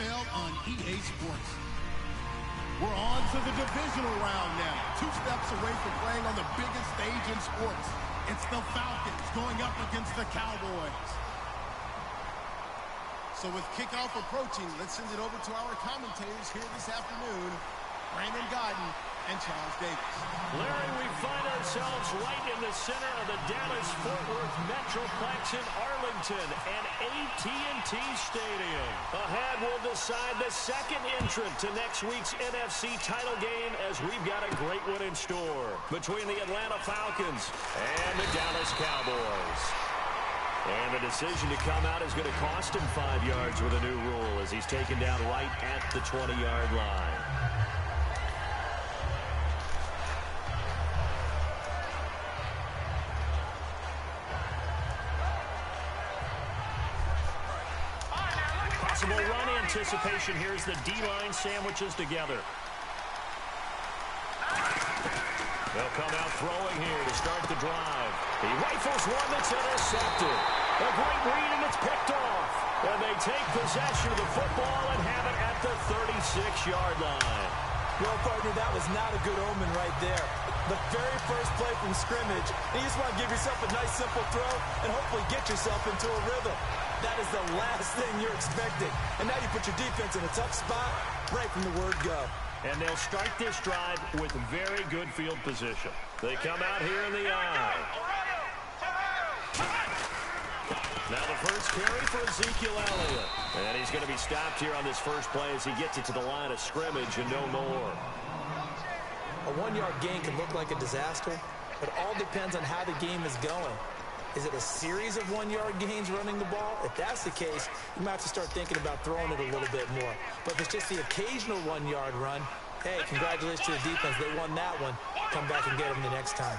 NFL on EA Sports. We're on to the divisional round now. 2 steps away from playing on the biggest stage in sports. It's the Falcons going up against the Cowboys. So with kickoff approaching, let's send it over to our commentators here this afternoon, Brandon Godden and Charles Davis. Larry, we find ourselves right in the center of the Dallas-Fort Worth Metroplex in Arlington and AT&T Stadium. Ahead, we'll decide the second entrant to next week's NFC title game as we've got a great one in store between the Atlanta Falcons and the Dallas Cowboys. And the decision to come out is going to cost him 5 yards with a new rule as he's taken down right at the 20-yard line. Possible run anticipation. Here's the D-line sandwiches together. They'll come out throwing here to start the drive. He rifles one that's intercepted. A great read, and it's picked off. And they take possession of the football and have it at the 36-yard line. Well, partner, that was not a good omen right there. The very first play from scrimmage, and you just want to give yourself a nice, simple throw and hopefully get yourself into a rhythm. That is the last thing you're expecting. And now you put your defense in a tough spot right from the word go. And they'll start this drive with very good field position. They come out here in the eye. Now the first carry for Ezekiel Elliott. And he's going to be stopped here on this first play as he gets it to the line of scrimmage and no more. A 1-yard gain can look like a disaster, but it all depends on how the game is going. Is it a series of 1-yard gains running the ball? If that's the case, you might have to start thinking about throwing it a little bit more. But if it's just the occasional 1-yard run, hey, congratulations to the defense. They won that one. Come back and get them the next time.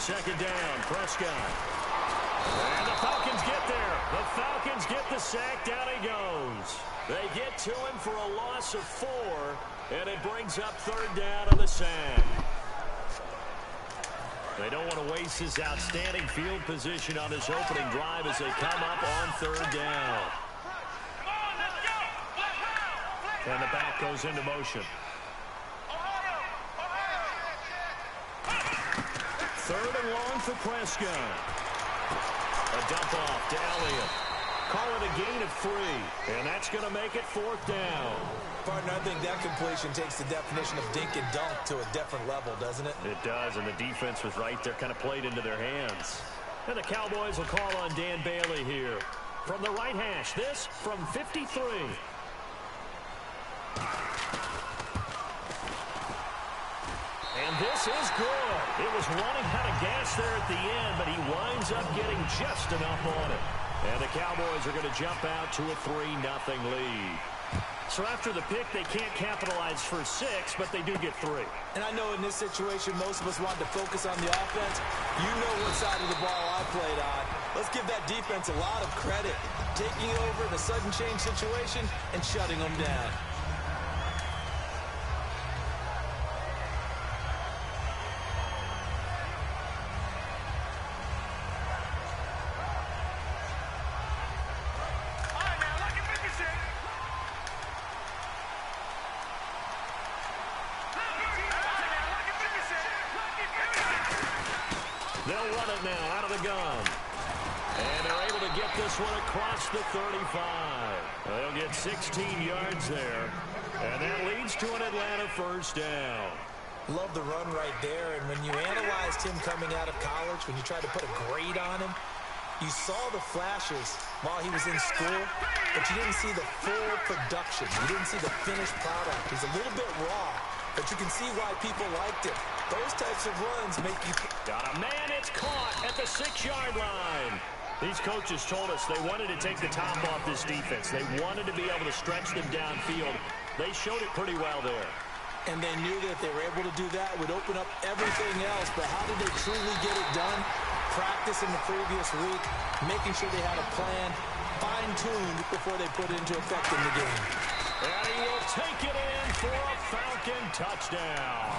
Second down, Prescott. And the Falcons get there. The Falcons get the sack. Down he goes. They get to him for a loss of 4, and it brings up third down on the sack. They don't want to waste his outstanding field position on this opening drive as they come up on third down. And the back goes into motion. Third and long for Prescott. A dump off to Elliott. Call it a gain of 3, and that's going to make it fourth down. Partner, I think that completion takes the definition of dink and dunk to a different level, doesn't it? It does, and the defense was right there, kind of played into their hands. And the Cowboys will call on Dan Bailey here. From the right hash, this from 53. And this is good. It was running out of gas there at the end, but he winds up getting just enough on it. And the Cowboys are going to jump out to a 3-0 lead. So after the pick, they can't capitalize for 6, but they do get 3. And I know in this situation, most of us want to focus on the offense. You know what side of the ball I played on. Let's give that defense a lot of credit. Taking over in a sudden change situation and shutting them down. They'll run it now out of the gun. And they're able to get this one across the 35. They'll get 16 yards there. And that leads to an Atlanta first down. Love the run right there. And when you analyzed him coming out of college, when you tried to put a grade on him, you saw the flashes while he was in school, but you didn't see the full production. You didn't see the finished product. He's a little bit raw, but you can see why people liked it. Those types of runs make you... Got a man, it's caught at the 6-yard line. These coaches told us they wanted to take the top off this defense. They wanted to be able to stretch them downfield. They showed it pretty well there. And they knew that if they were able to do that, it would open up everything else. But how did they truly get it done? Practice in the previous week, making sure they had a plan, fine-tuned before they put it into effect in the game. And he will take it in for a Falcon touchdown.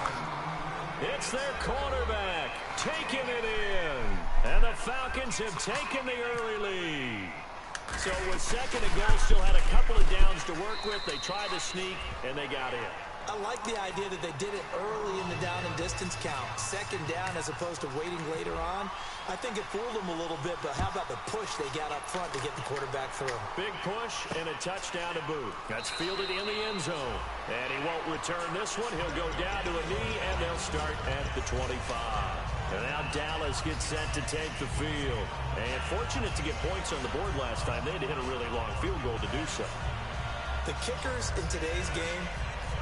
It's their quarterback taking it in. And the Falcons have taken the early lead. So with second and goal, still had a couple of downs to work with. They tried to sneak, and they got in. I like the idea that they did it early in the down and distance count. Second down as opposed to waiting later on. I think it fooled them a little bit, but how about the push they got up front to get the quarterback through? Big push and a touchdown to boot. That's fielded in the end zone. And he won't return this one. He'll go down to a knee, and they'll start at the 25. And now Dallas gets set to take the field. And fortunate to get points on the board last time. They had to hit a really long field goal to do so. The kickers in today's game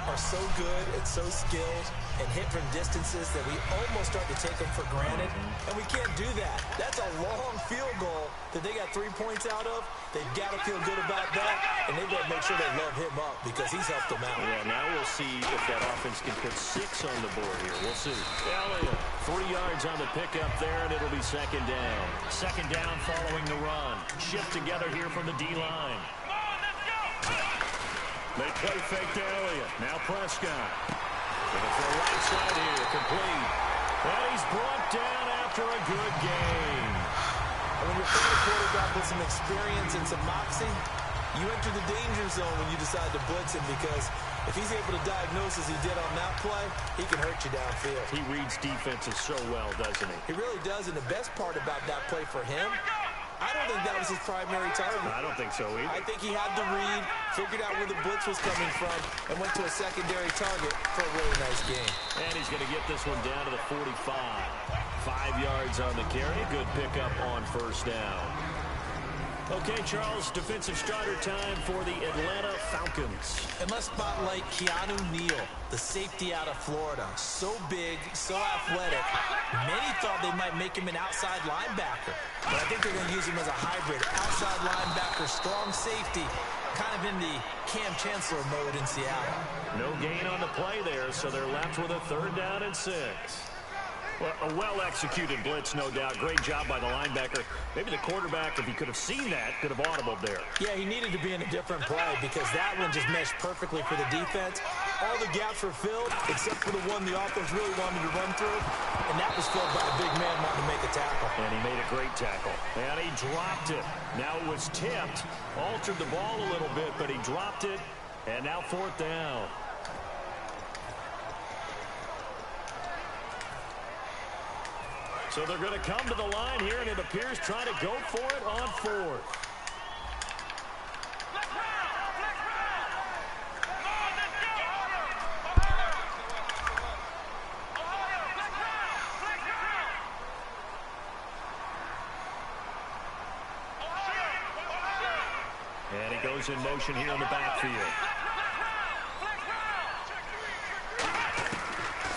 are so good and so skilled and hit from distances that we almost start to take them for granted, and we can't do that. That's a long field goal that they got 3 points out of. They've got to feel good about that, and they've got to make sure they love him up because he's helped them out. Yeah, now we'll see if that offense can put 6 on the board here. We'll see. Elliott, 3 yards on the pickup there, and it'll be second down. Second down following the run. Shift together here from the D-line. They play fake to Elliott. Now Prescott. Going for a right side here. Complete. And he's brought down after a good game. And when you're playing a quarterback with some experience and some moxie, you enter the danger zone when you decide to blitz him because if he's able to diagnose as he did on that play, he can hurt you downfield. He reads defenses so well, doesn't he? He really does, and the best part about that play for him, I don't think that was his primary target. I don't think so either. I think he had to read, figured out where the blitz was coming from, and went to a secondary target for a really nice game. And he's going to get this one down to the 45. 5 yards on the carry. Good pickup on first down. Okay, Charles, defensive starter time for the Atlanta Falcons. And let's spotlight Keanu Neal, the safety out of Florida. So big, so athletic. Many thought they might make him an outside linebacker, but I think they're going to use him as a hybrid. Outside linebacker, strong safety, kind of in the Cam Chancellor mode in Seattle. No gain on the play there, so they're left with a 3rd down and 6. Well, a well-executed blitz, no doubt. Great job by the linebacker. Maybe the quarterback, if he could have seen that, could have audibled there. Yeah, he needed to be in a different play because that one just meshed perfectly for the defense. All the gaps were filled except for the one the offense really wanted to run through, and that was filled by a big man wanting to make a tackle. And he made a great tackle. And he dropped it. Now it was tipped. Altered the ball a little bit, but he dropped it. And now 4th down. So they're going to come to the line here, and it appears trying to go for it on 4th. And he goes in motion here in the backfield.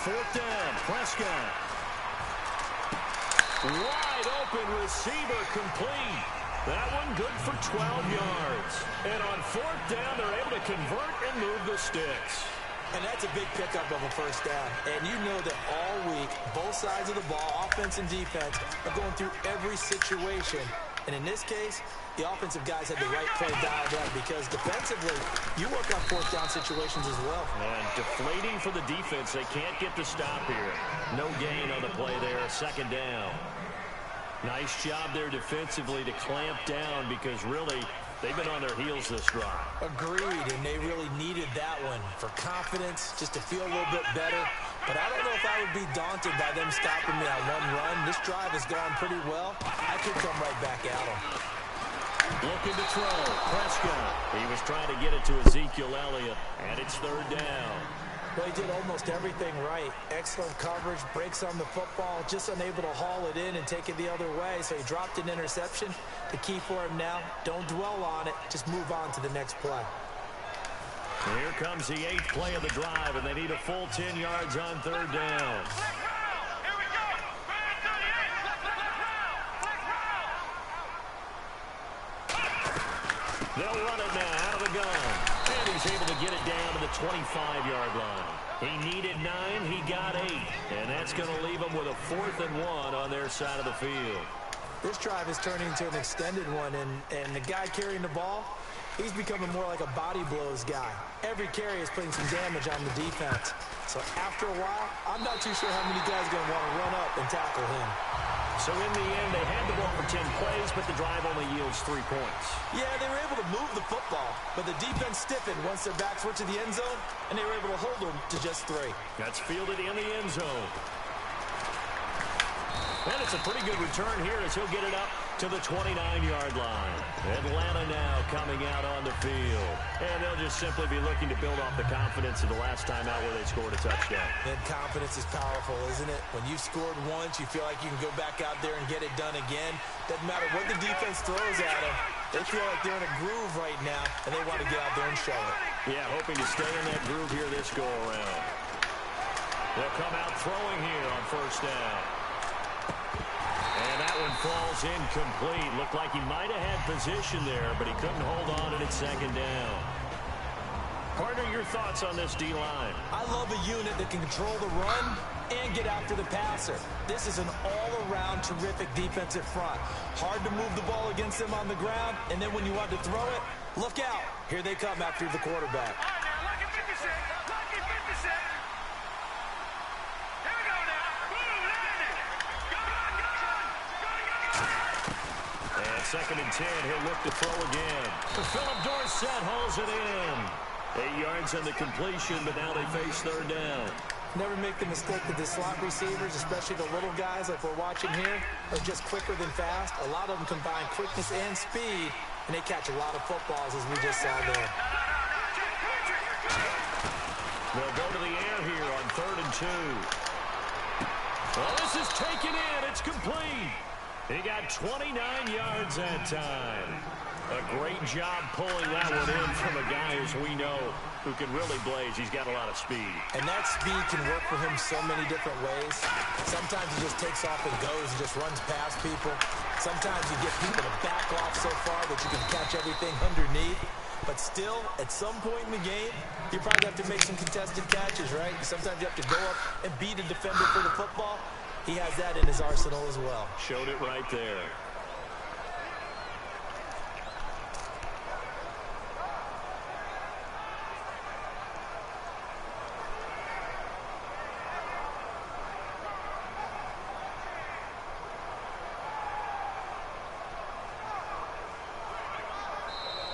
4th down, Prescott. Wide open receiver complete. That one good for 12 yards. And on 4th down, they're able to convert and move the sticks. And that's a big pickup of a first down. And you know that all week, both sides of the ball, offense and defense, are going through every situation. And in this case, the offensive guys had the right play dialed up because defensively, you work on 4th down situations as well. And deflating for the defense. They can't get the stop here. No gain on the play there. 2nd down. Nice job there defensively to clamp down because really they've been on their heels this drive. Agreed, and they really needed that one for confidence, just to feel a little bit better. But I don't know if I would be daunted by them stopping me on one run. This drive has gone pretty well. I could come right back at them. Looking to throw. Prescott. He was trying to get it to Ezekiel Elliott, and it's 3rd down. Well, he did almost everything right. Excellent coverage, breaks on the football, just unable to haul it in and take it the other way, so he dropped an interception. The key for him now, don't dwell on it, just move on to the next play. Here comes the 8th play of the drive, and they need a full 10 yards on 3rd down. They'll run it now out of the gun. And he's able to get it down to the 25-yard line. He needed 9, he got 8. And that's going to leave him with a 4th and 1 on their side of the field. This drive is turning into an extended one, and the guy carrying the ball, he's becoming more like a body blows guy. Every carry is putting some damage on the defense. So after a while, I'm not too sure how many guys are going to want to run up and tackle him. So in the end, they had the ball for 10 plays, but the drive only yields 3 points. Yeah, they were able to move the football, but the defense stiffened once their backs were to the end zone, and they were able to hold them to just 3. That's fielded in the end zone. And it's a pretty good return here as he'll get it up to the 29-yard line. Atlanta now coming out on the field. And they'll just simply be looking to build off the confidence of the last time out where they scored a touchdown. And confidence is powerful, isn't it? When you've scored once, you feel like you can go back out there and get it done again. Doesn't matter what the defense throws at them. They feel like they're in a groove right now, and they want to get out there and show it. Yeah, hoping to stay in that groove here this go-around. They'll come out throwing here on first down. And that one falls incomplete. Looked like he might have had position there, but he couldn't hold on and it's second down. Partner, your thoughts on this D-line? I love a unit that can control the run and get after the passer. This is an all-around terrific defensive front. Hard to move the ball against them on the ground, and then when you want to throw it, look out. Here they come after the quarterback. Second and 10, he'll look to throw again. Philip Dorsett hauls it in. 8 yards on the completion, but now they face third down. Never make the mistake that the slot receivers, especially the little guys like we're watching here, are just quicker than fast. A lot of them combine quickness and speed, and they catch a lot of footballs, as we just saw there. They'll go to the air here on 3rd and 2. Well, this is taken in. It's complete. He got 29 yards that time. A great job pulling that one in from a guy, as we know, who can really blaze. He's got a lot of speed. And that speed can work for him so many different ways. Sometimes he just takes off and goes and just runs past people. Sometimes you get people to back off so far that you can catch everything underneath. But still, at some point in the game, you probably have to make some contested catches, right? Sometimes you have to go up and beat a defender for the football. He has that in his arsenal as well. Showed it right there.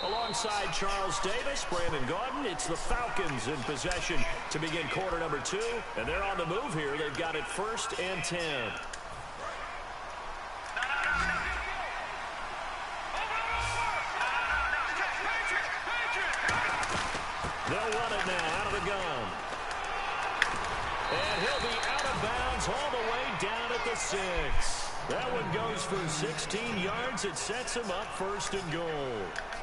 Alongside Charles Davis, Brandon Gaudin, it's the Falcons in possession to begin quarter number 2. And they're on the move here. They've got it 1st and 10. They'll run it now out of the gun. And he'll be out of bounds all the way down at the 6. That one goes for 16 yards. It sets him up 1st and goal.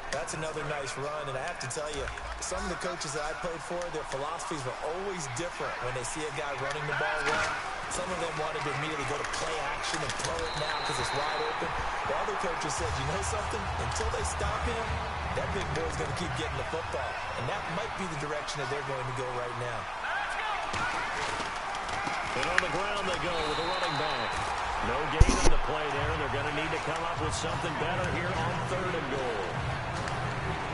That's another nice run, and I have to tell you, some of the coaches that I played for, their philosophies were always different when they see a guy running the ball well. Some of them wanted to immediately go to play action and throw it now because it's wide open. The other coaches said, you know something? Until they stop him, that big boy's going to keep getting the football. And that might be the direction that they're going to go right now. And on the ground they go with a running back. No gain on the play there. They're going to need to come up with something better here on 3rd and goal.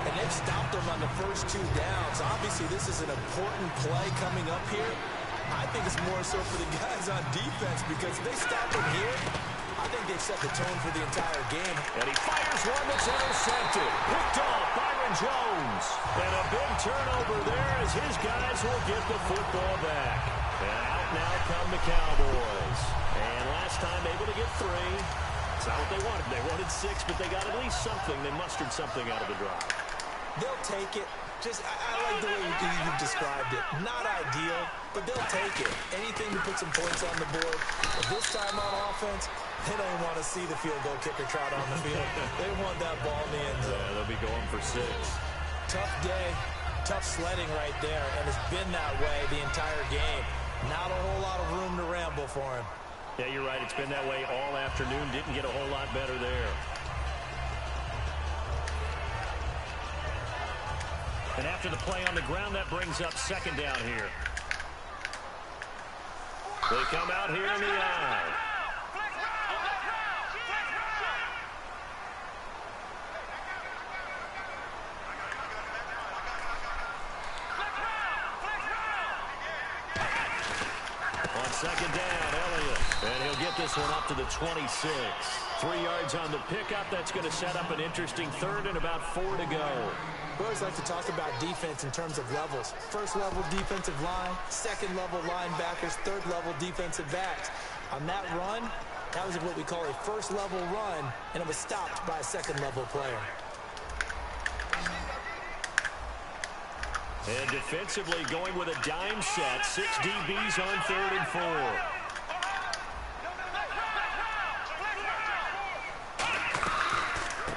And they've stopped them on the first 2 downs. Obviously, this is an important play coming up here. I think it's more so for the guys on defense because if they stop them here, I think they've set the tone for the entire game. And he fires one that's intercepted. Picked off Byron Jones. And a big turnover there as his guys will get the football back. And out now come the Cowboys. And last time able to get 3. It's not what they wanted. They wanted 6, but they got at least something. They mustered something out of the drive. They'll take it. I like the way you've described it. Not ideal, but they'll take it. Anything to put some points on the board. But this time on offense, they don't want to see the field goal kicker trot on the field. They want that ball in the end zone. Yeah, they'll be going for 6. Tough day, tough sledding right there, and it's been that way the entire game. Not a whole lot of room to ramble for him. Yeah, you're right. It's been that way all afternoon. Didn't get a whole lot better there. And after the play on the ground, that brings up 2nd down here. They come out here in the eye. On 2nd down, Elliott. And he'll get get this one up to the 26. 3 yards on the pickup. That's going to set up an interesting third and about 4 to go. We always like to talk about defense in terms of levels. First level defensive line, second level linebackers, third level defensive backs. On that run, that was what we call a first level run, and it was stopped by a second level player. And defensively going with a dime set. 6 DBs on 3rd and 4.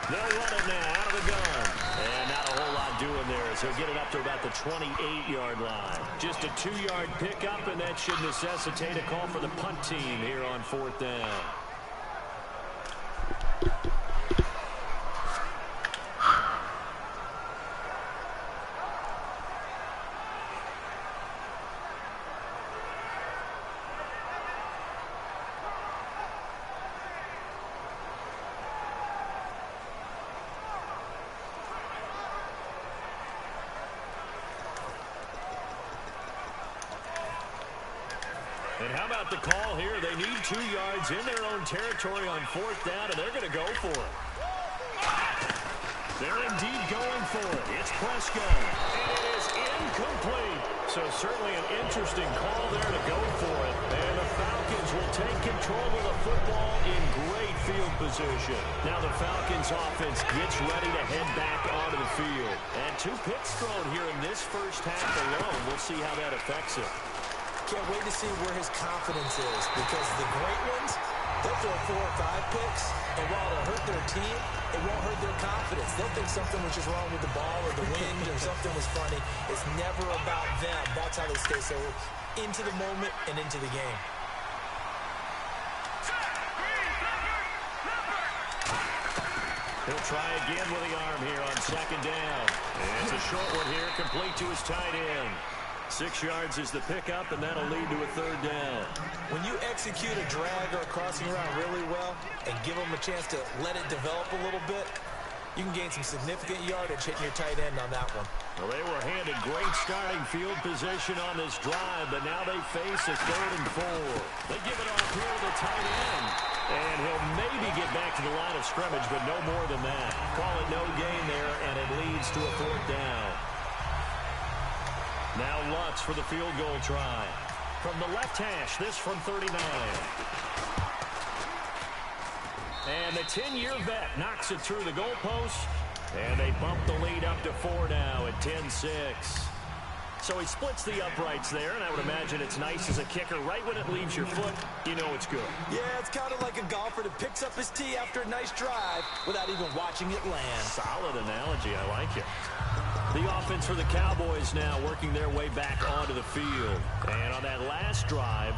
They'll run it now out of the gun. And not a whole lot doing there as he'll get it up to about the 28-yard line. Just a 2-yard pickup, and that should necessitate a call for the punt team here on 4th down. And how about the call here? They need 2 yards in their own territory on 4th down, and they're going to go for it. They're indeed going for it. It's Prescott, and it is incomplete. So certainly an interesting call there to go for it. And the Falcons will take control of the football in great field position. Now the Falcons offense gets ready to head back onto the field. And 2 picks thrown here in this first half alone. We'll see how that affects it. Can't wait to see where his confidence is, because the great ones, they'll throw 4 or 5 picks, and while it'll hurt their team, it won't hurt their confidence. They'll think something was just wrong with the ball or the wind or something was funny. It's never about them. That's how they stay so into the moment and into the game. He'll try again with the arm here on 2nd down. And it's a short one here, complete to his tight end. 6 yards is the pickup, and that'll lead to a 3rd down. When you execute a drag or a crossing route really well and give them a chance to let it develop a little bit, you can gain some significant yardage hitting your tight end on that one. Well, they were handed great starting field position on this drive, but now they face a 3rd and 4. They give it off here to the tight end. And he'll maybe get back to the line of scrimmage, but no more than that. Call it no gain there, and it leads to a 4th down. Now Lutz for the field goal try. From the left hash, this from 39. And the 10-year vet knocks it through the goalpost. And they bump the lead up to 4 now at 10-6. So he splits the uprights there, and I would imagine it's nice as a kicker. Right when it leaves your foot, you know it's good. Yeah, it's kind of like a golfer that picks up his tee after a nice drive without even watching it land. Solid analogy. I like it. The offense for the Cowboys now working their way back onto the field. And on that last drive,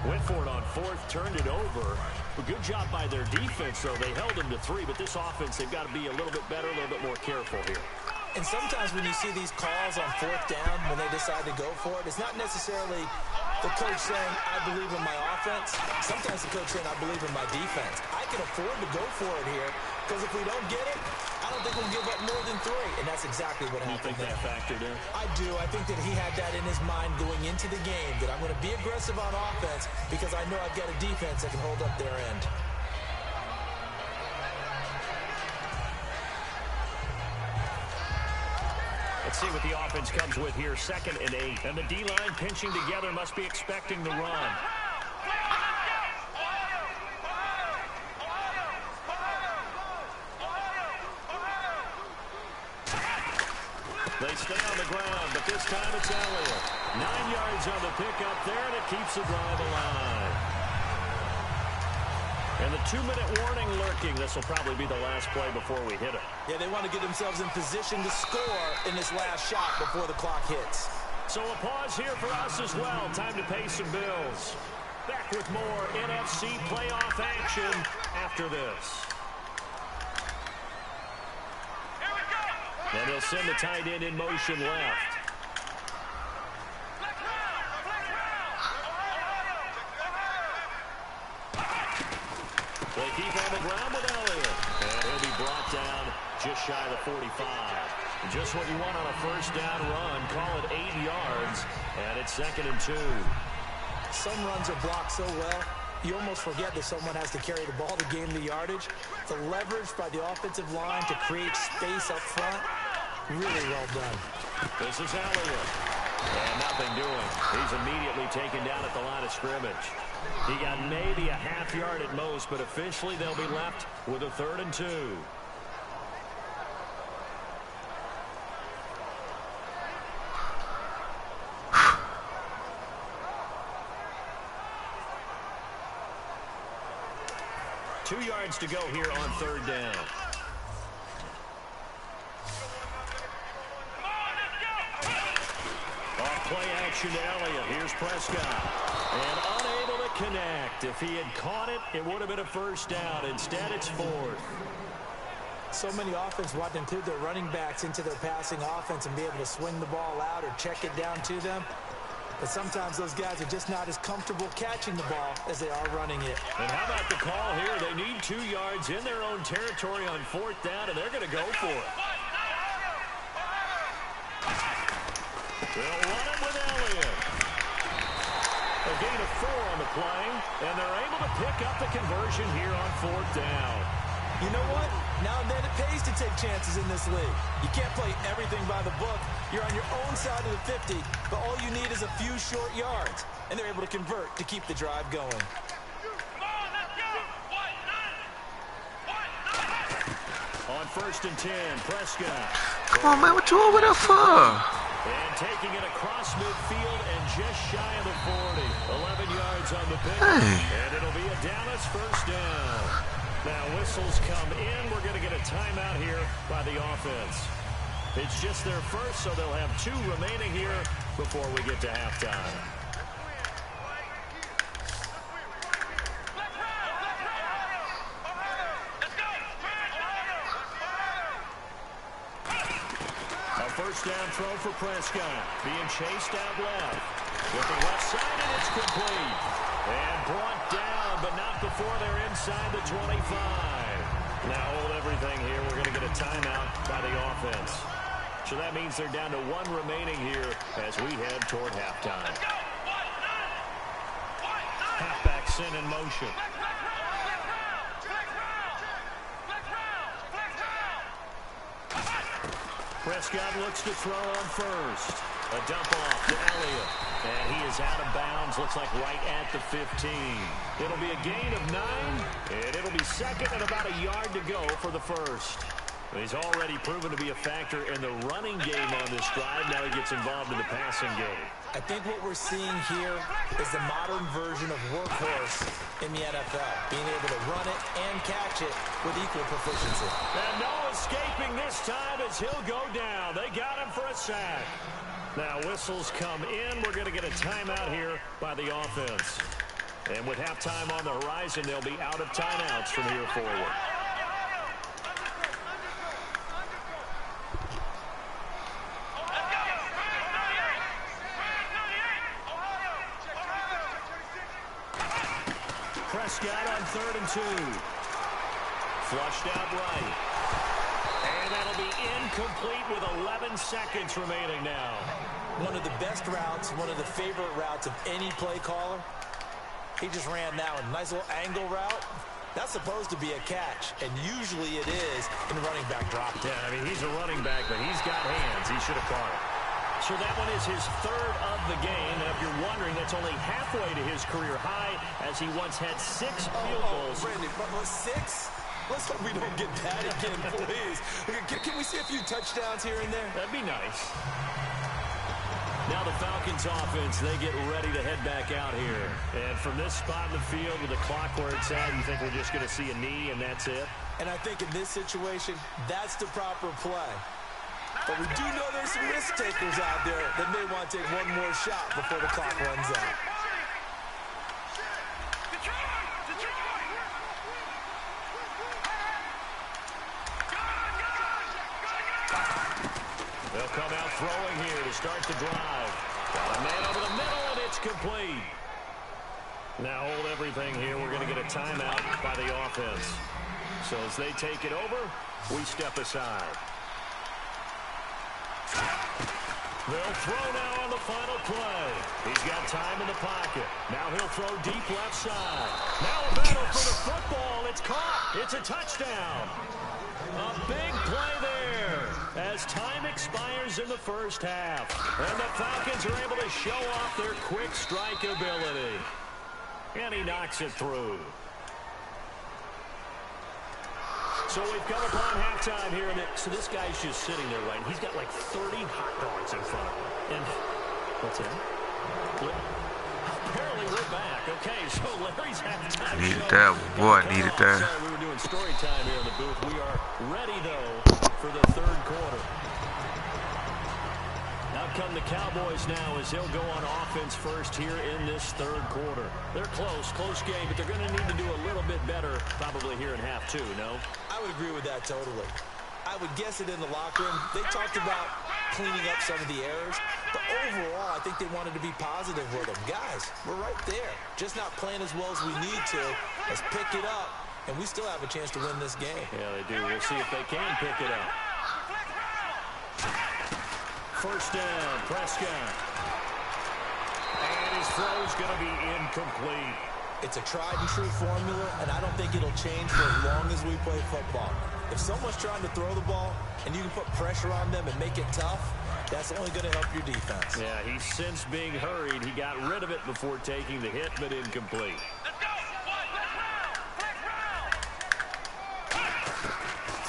went for it on 4th, turned it over. A good job by their defense, though. They held them to 3, but this offense, they've got to be a little bit better, a little bit more careful here. And sometimes when you see these calls on 4th down, when they decide to go for it, it's not necessarily the coach saying, I believe in my offense. Sometimes the coach saying, I believe in my defense. I can afford to go for it here, because if we don't get it, I don't think we'll give up more than 3. And that's exactly what happened. You think that factored in? I do. I think that he had that in his mind going into the game, that I'm going to be aggressive on offense because I know I've got a defense that can hold up their end. Let's see what the offense comes with here. 2nd and 8. And the D-line pinching together, must be expecting the run. They stay on the ground, but this time it's Elliott. 9 yards on the pickup there, and it keeps the drive alive. And the 2-minute warning lurking. This will probably be the last play before we hit it. Yeah, they want to get themselves in position to score in this last shot before the clock hits. So a pause here for us as well. Time to pay some bills. Back with more NFC playoff action after this. And he'll send the tight end in motion left. They keep on the ground with Elliott. And he'll be brought down just shy of the 45. Just what you want on a 1st down run. Call it 8 yards. And it's 2nd and 2. Some runs are blocked so well, you almost forget that someone has to carry the ball to gain the yardage. The leverage by the offensive line to create space up front, really well done. This is Elliott. And nothing doing. He's immediately taken down at the line of scrimmage. He got maybe a half yard at most, but officially they'll be left with a 3rd and 2. Two yards to go here on 3rd down. Off play action to Elliott. Here's Prescott. And unable to connect. If he had caught it, it would have been a 1st down. Instead, it's 4th. So many offenses want to include their running backs into their passing offense and be able to swing the ball out or check it down to them. But sometimes those guys are just not as comfortable catching the ball as they are running it. And how about the call here? They need 2 yards in their own territory on 4th down, and they're going to go for it. They'll run it with Elliott. A gain of 4 on the play, and they're able to pick up the conversion here on 4th down. You know what? Now and then it pays to take chances in this league. You can't play everything by the book. You're on your own side of the 50, but all you need is a few short yards. And they're able to convert to keep the drive going. On 1st and 10, Prescott. Come on, man, what you over there for? And taking it across midfield and just shy of the 40. 11 yards on the pick. Hey. And it'll be a Dallas 1st down. Now whistles come in. We're going to get a timeout here by the offense. It's just their first, so they'll have 2 remaining here before we get to halftime. A 1st down throw for Prescott. Being chased out left. With the left side, and it's complete. And brought down, but not before they're inside the 25. Now hold everything here. We're going to get a timeout by the offense. So that means they're down to 1 remaining here as we head toward halftime. Halfback sent in motion. Prescott looks to throw on 1st. A dump off to Elliott. And he is out of bounds, looks like right at the 15. It'll be a gain of 9, and it'll be 2nd and about a yard to go for the 1st. He's already proven to be a factor in the running game on this drive. Now he gets involved in the passing game. I think what we're seeing here is the modern version of workhorse in the NFL, being able to run it and catch it with equal proficiency. And no escaping this time as he'll go down. They got him for a sack. Now whistles come in. We're going to get a timeout here by the offense. And with halftime on the horizon, they'll be out of timeouts from here forward. Prescott on 3rd and 2. Flushed out right. And that'll be incomplete with 11 seconds remaining now. One of the best routes, one of the favorite routes of any play caller. He just ran now a nice little angle route. That's supposed to be a catch, and usually it is in running back drop. Yeah, I mean, he's a running back, but he's got hands. He should have caught it. So that one is his 3rd of the game. And if you're wondering, that's only halfway to his career high, as he once had 6 field goals. Brandon, but 6? Let's hope we don't get that again, please. Can we see a few touchdowns here and there? That'd be nice. Now the Falcons offense, they get ready to head back out here. And from this spot in the field with the clock where it's at, you think we're just going to see a knee and that's it? And I think in this situation, that's the proper play. But we do know there's some risk takers out there that may want to take one more shot before the clock runs out. They'll come out throwing here to start the drive. Got a man over the middle, and it's complete. Now hold everything here. We're going to get a timeout by the offense. So as they take it over, we step aside. They'll throw now on the final play. He's got time in the pocket. Now he'll throw deep left side. Now a battle for the football. It's caught. It's a touchdown. A big play there as time expires in the first half. And the Falcons are able to show off their quick strike ability. And he knocks it through. So we've come upon halftime here. So this guy's just sitting there, right? He's got like 30 hot dogs in front of him. And what's that? Apparently we're back. Okay, so Larry's halftime show. Needed that, boy. Needed that. We were doing story time here in the booth. We are ready, though, for the third quarter. Out come the Cowboys now as they'll go on offense first here in this third quarter. They're close game, but they're going to need to do a little bit better probably here in half two, no? I would agree with that totally. I would guess it in the locker room. They talked about cleaning up some of the errors, but overall, I think they wanted to be positive with them. Guys, we're right there. Just not playing as well as we need to. Let's pick it up, and we still have a chance to win this game. Yeah, they do. We'll see if they can pick it up. First down, Prescott. And his throw's going to be incomplete. It's a tried-and-true formula, and I don't think it'll change for as long as we play football. If someone's trying to throw the ball and you can put pressure on them and make it tough, that's only going to help your defense. Yeah, he's since being hurried. He got rid of it before taking the hit, but incomplete.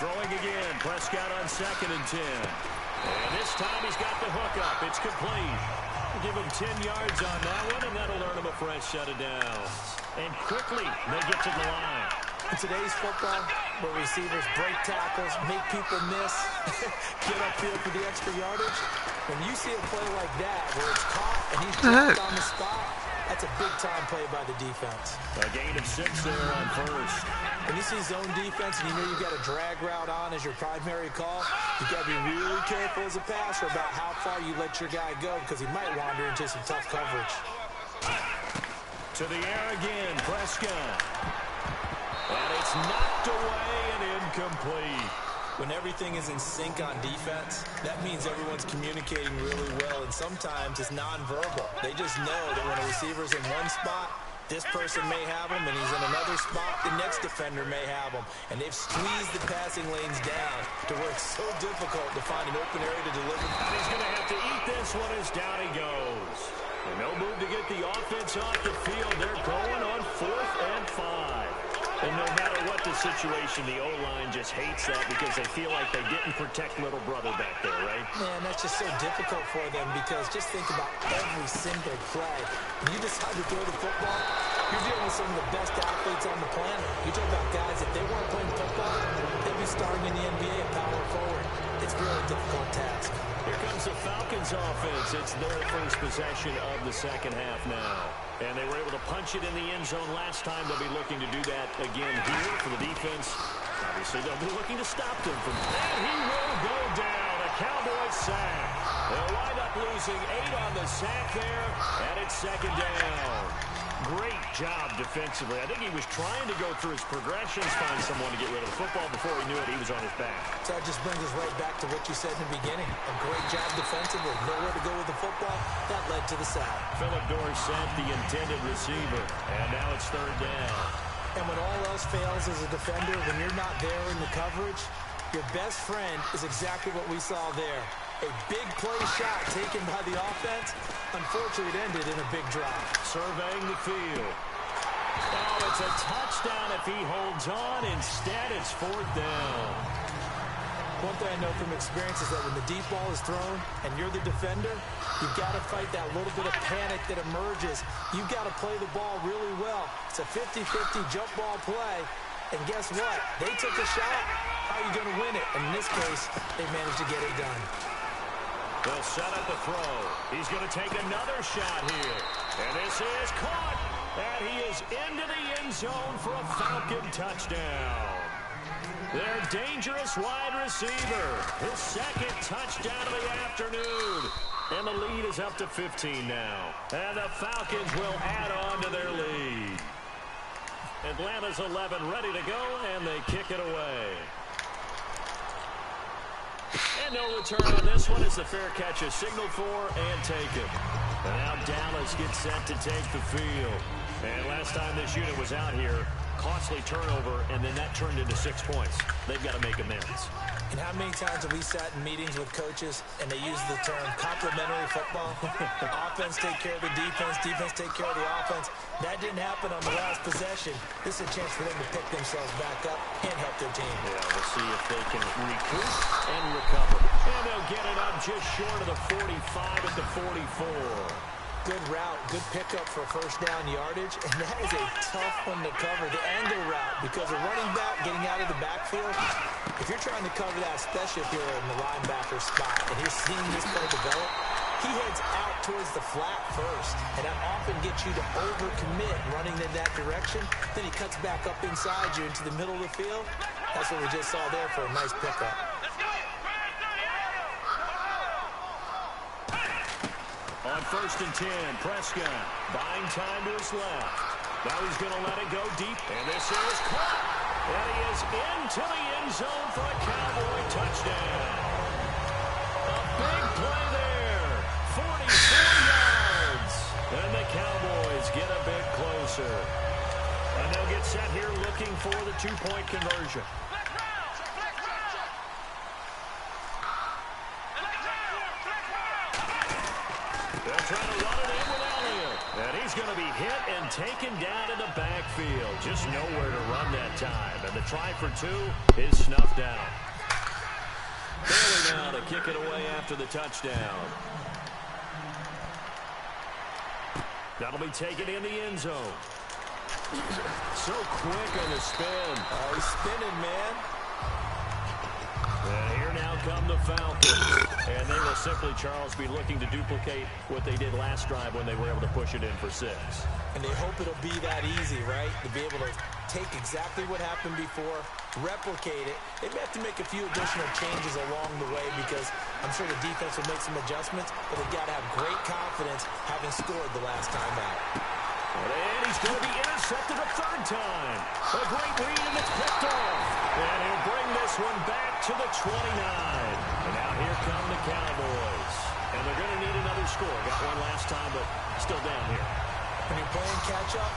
Throwing again, Prescott on 2nd and 10. And this time he's got the hook up. It's complete. We'll give him 10 yards on that one, and that'll earn him a fresh set of downs. And quickly, they get to the line. In today's football, where receivers break tackles, make people miss, get upfield for the extra yardage, when you see a play like that where it's caught and he's dropped on the spot, that's a big-time play by the defense. A gain of 6 there on first. When you see zone defense and you know you've got a drag route on as your primary call, you've got to be really careful as a passer about how far you let your guy go because he might wander into some tough coverage. To the air again, Prescott. And it's knocked away and incomplete. When everything is in sync on defense, that means everyone's communicating really well, and sometimes it's nonverbal. They just know that when a receiver's in one spot, this person may have him, and he's in another spot, the next defender may have him. And they've squeezed the passing lanes down to where it's so difficult to find an open area to deliver. And he's going to have to eat this one as down he goes. And no move to get the offense off the field. They're going on 4th and 5. And no matter what the situation, the O-line just hates that because they feel like they didn't protect little brother back there, right? Man, that's just so difficult for them because just think about every single play. When you decide to throw the football, you're dealing with some of the best athletes on the planet. You talk about guys, if they weren't playing football, they'd be starting in the NBA at power forward. It's a really difficult task. Here comes the Falcons offense. It's their first possession of the second half now. And they were able to punch it in the end zone last time. They'll be looking to do that again here for the defense. Obviously, they'll be looking to stop them from... And he will go down. A Cowboys sack. They'll wind up losing 8 on the sack there. And it's 2nd down. Great job defensively. I think he was trying to go through his progressions, find someone to get rid of the football. Before he knew it, he was on his back. So that just brings us right back to what you said in the beginning. A great job defensively. Nowhere to go with the football. That led to the sack. Phillip Dorsett, the intended receiver. And now it's 3rd down. And when all else fails as a defender, when you're not there in the coverage, your best friend is exactly what we saw there. A big play shot taken by the offense. Unfortunately, it ended in a big drop. Surveying the field. Oh, it's a touchdown if he holds on. Instead, it's 4th down. One thing I know from experience is that when the deep ball is thrown and you're the defender, you've got to fight that little bit of panic that emerges. You've got to play the ball really well. It's a 50-50 jump ball play. And guess what? They took a shot. How are you going to win it? And in this case, they managed to get it done. They'll set up the throw. He's going to take another shot here. And this is caught. And he is into the end zone for a Falcon touchdown. Their dangerous wide receiver. His 2nd touchdown of the afternoon. And the lead is up to 15 now. And the Falcons will add on to their lead. Atlanta's 11 ready to go, and they kick it away. And no return on this one. It's the fair catch is signaled for and taken. And now Dallas gets set to take the field. And last time this unit was out here, costly turnover, and then that turned into 6 points. They've got to make amends. And how many times have we sat in meetings with coaches and they use the term complementary football? Offense take care of the defense, defense take care of the offense. That didn't happen on the last possession. This is a chance for them to pick themselves back up and help their team. Yeah, we'll see if they can recoup and recover. And they'll get it up just short of the 45 at the 44. Good route, good pickup for first down yardage, and that is a tough one to cover, the angle route, because a running back getting out of the backfield, if you're trying to cover that, especially if you're in the linebacker spot, and you're seeing this play develop, he heads out towards the flat first, and that often gets you to overcommit running in that direction. Then he cuts back up inside you into the middle of the field. That's what we just saw there for a nice pickup. On 1st and 10, Prescott buying time to his left. Now he's going to let it go deep, and this is caught. And he is into the end zone for a Cowboy touchdown. A big play there, 44 yards. And the Cowboys get a bit closer. And they'll get set here looking for the 2-point conversion. They're trying to run it in with Elliott. And he's going to be hit and taken down in the backfield. Just nowhere to run that time. And the try for 2 is snuffed out. Bailey now to kick it away after the touchdown. That'll be taken in the end zone. So quick on the spin. Oh, he's spinning, man. And here now come the Falcons. And they will simply, Charles, be looking to duplicate what they did last drive when they were able to push it in for 6. And they hope it'll be that easy, right? To be able to take exactly what happened before, replicate it. They may have to make a few additional changes along the way because I'm sure the defense will make some adjustments, but they've got to have great confidence having scored the last time out. And he's going to be intercepted a 3rd time. A great read, and it's picked off. And he'll bring this one back to the 29. And now here come the Cowboys. And they're going to need another score. Got one last time, but still down here. When you're playing catch-up,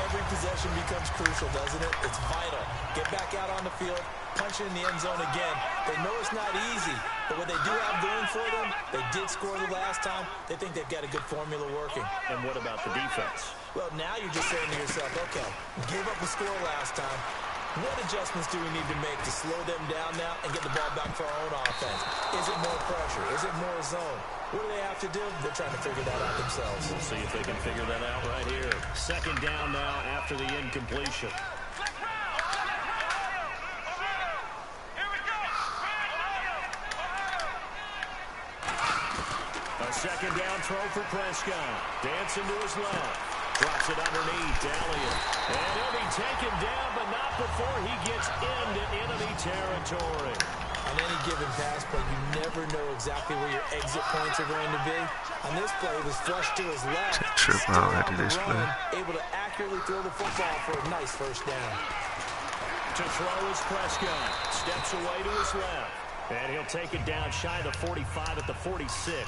every possession becomes crucial, doesn't it? It's vital. Get back out on the field, punch it in the end zone again. They know it's not easy, but what they do have going for them, they did score the last time. They think they've got a good formula working. And what about the defense? Well, now you're just saying to yourself, okay, gave up a score last time. What adjustments do we need to make to slow them down now and get the ball back for our own offense? Is it more pressure? Is it more zone? What do they have to do? They're trying to figure that out themselves. We'll see if they can figure that out right here. 2nd down now after the incompletion. A 2nd down throw for Prescott. Dancing to his left. Drops it underneath Elliott. And he'll be taken down, but not before he gets into enemy territory. On any given pass play, you never know exactly where your exit points are going to be. On this play, it was flushed to his left. Trip out after this play. Able to accurately throw the football for a nice 1st down. To throw is Prescott. Steps away to his left. And he'll take it down shy of the 45 at the 46.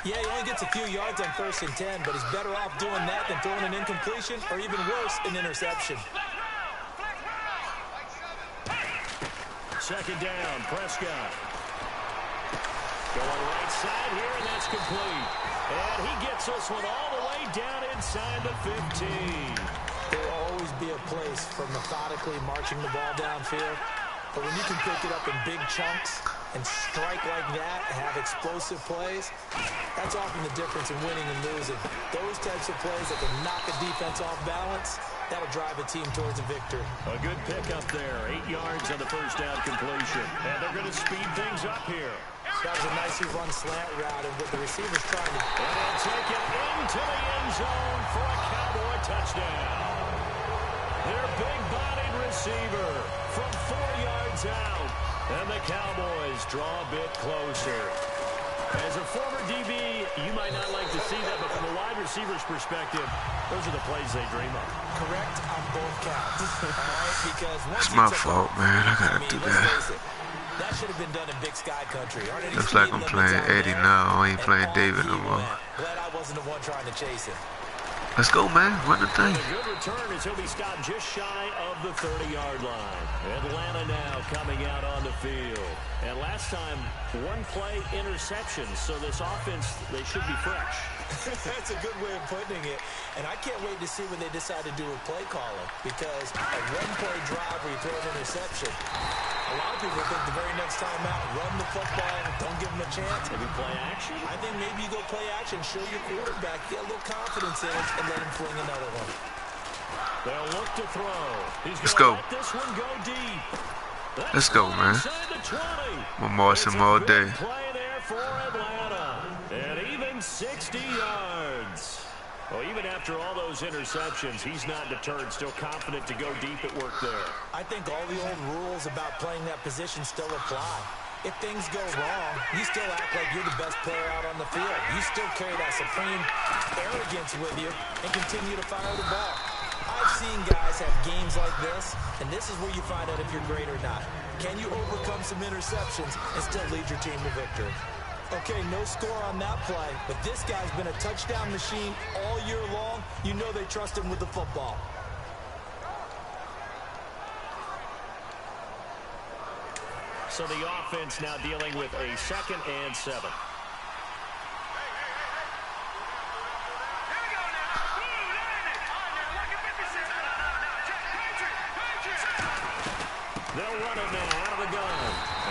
Yeah, he only gets a few yards on 1st and 10, but he's better off doing that than throwing an incompletion or even worse, an interception. 2nd down, Prescott. Going right side here, and that's complete. And he gets this one all the way down inside the 15. There will always be a place for methodically marching the ball downfield, but when you can pick it up in big chunks and strike like that and have explosive plays, that's often the difference in winning and losing. Those types of plays that can knock a defense off balance, that'll drive a team towards a victory. A good pickup there. 8 yards on the 1st down completion. And they're going to speed things up here. That was a nicely run slant route, and what the receiver's trying to... And they'll take it into the end zone for a Cowboy touchdown. Their big-bodied receiver from 4 yards out. And the Cowboys draw a bit closer. As a former DB, you might not like to see that, but from a wide receiver's perspective, those are the plays they dream of. Correct on both counts. All right, because once It's my fault, man. I gotta do that. Face it, That should have been done in Big Sky Country. Looks like I'm playing Eddie now. I ain't playing David no more. Glad I wasn't the one trying to chase him. Let's go, man. Run the thing. A good return as he'll be stopped just shy of the 30-yard line. Atlanta now coming out on the field. And last time, one play interception. So this offense, they should be fresh. That's a good way of putting it. And I can't wait to see what they decide to do with play calling. Because a one-play drive where you throw an interception, a lot of people think the very next time out, run the football, don't give them a chance. Maybe play action? I think maybe you go play action, show your quarterback, get a little confidence in it, and let him fling another one. They'll look to throw. Let's go. Let this one go deep. Let's go, man. We're marching all day. Play there for Atlanta. And even 60 yards. Well, even after all those interceptions, he's not deterred, still confident to go deep at work there. I think all the old rules about playing that position still apply. If things go wrong, you still act like you're the best player out on the field. You still carry that supreme arrogance with you and continue to fire the ball. I've seen guys have games like this, and this is where you find out if you're great or not. Can you overcome some interceptions and still lead your team to victory? Okay, no score on that play, but this guy's been a touchdown machine all year long. You know they trust him with the football. So the offense now dealing with a 2nd and 7. They'll run it now out of the gun.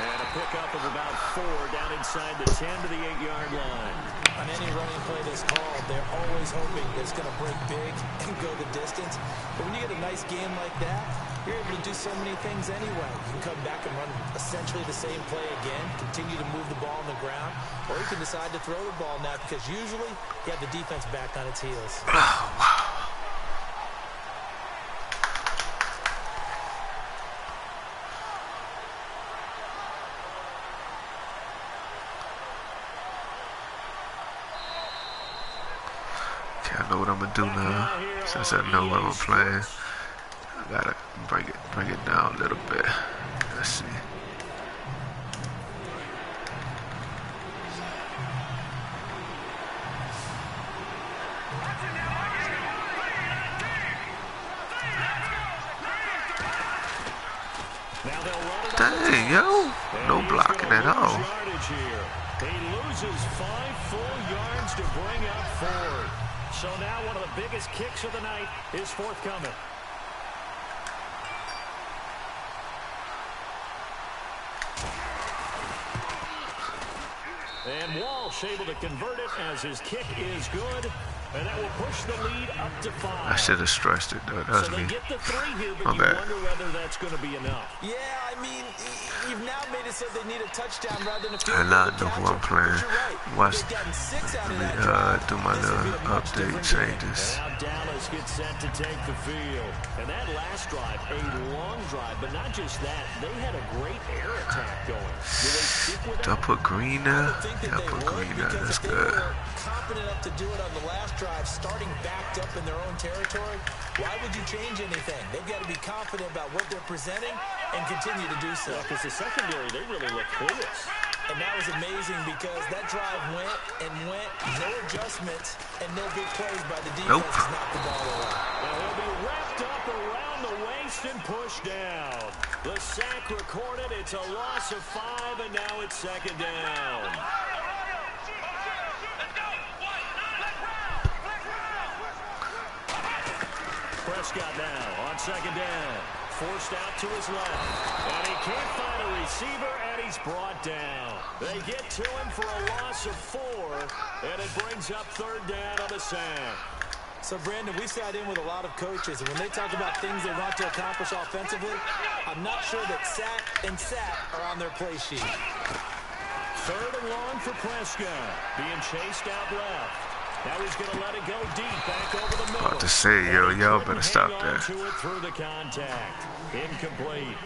And a pickup of about 4 down inside the 10 to the 8-yard line. On any running play that's called, they're always hoping that it's going to break big and go the distance. But when you get a nice game like that, you're able to do so many things anyway. You can come back and run essentially the same play again, continue to move the ball on the ground, or you can decide to throw the ball now because usually you have the defense back on its heels. Oh, wow. I know what I'm gonna do now. Since I know what I'm playing, I gotta bring it down a little bit. Let's see. Dang, yo, no blocking at all. He loses 5 full yards to bring up 4. So now one of the biggest kicks of the night is forthcoming. And Walsh able to convert it as his kick is good. And that will push the lead up to 5. I should have stretched it, though. That was so me. They get the 3 here, but My you bad. wonder whether that's going to be enough. Yeah, I mean, you've now made it so they need a touchdown rather than a field I goal not to know catch who I'm it. playing. But you're right. Watch. They've gotten 6 out of Let that me drive. do my This would be little a much update different game. changes. Now Dallas gets set to take the field. And that last drive, a long drive, but not just that. They had a great air attack going. Will they stick with Do I that? put green there? I think Yeah, that I they put would, green there. because That's if they good. were confident enough to do it on the last drive, starting backed up in their own territory, why would you change anything? They've got to be confident about what they're presenting and continue to do so. Because the secondary, they really look clueless. And that was amazing because that drive went and went, no adjustments, and no big plays by the defense Nope. to knock the ball away. Now he'll be wrapped up around the waist and pushed down. The sack recorded. It's a loss of 5, and now it's 2nd down. Prescott now on 2nd down. Forced out to his left. And he can't find a receiver, and he's brought down. They get to him for a loss of 4, and it brings up 3rd down on the sack. So, Brandon, we sat in with a lot of coaches, and when they talk about things they want to accomplish offensively, I'm not sure that sack and sack are on their play sheet. 3rd and long for Prescott. Being chased out left. Now he's going to let it go deep, back over the middle. About to say, yo, y'all better stop that. To it through the contact. Incomplete.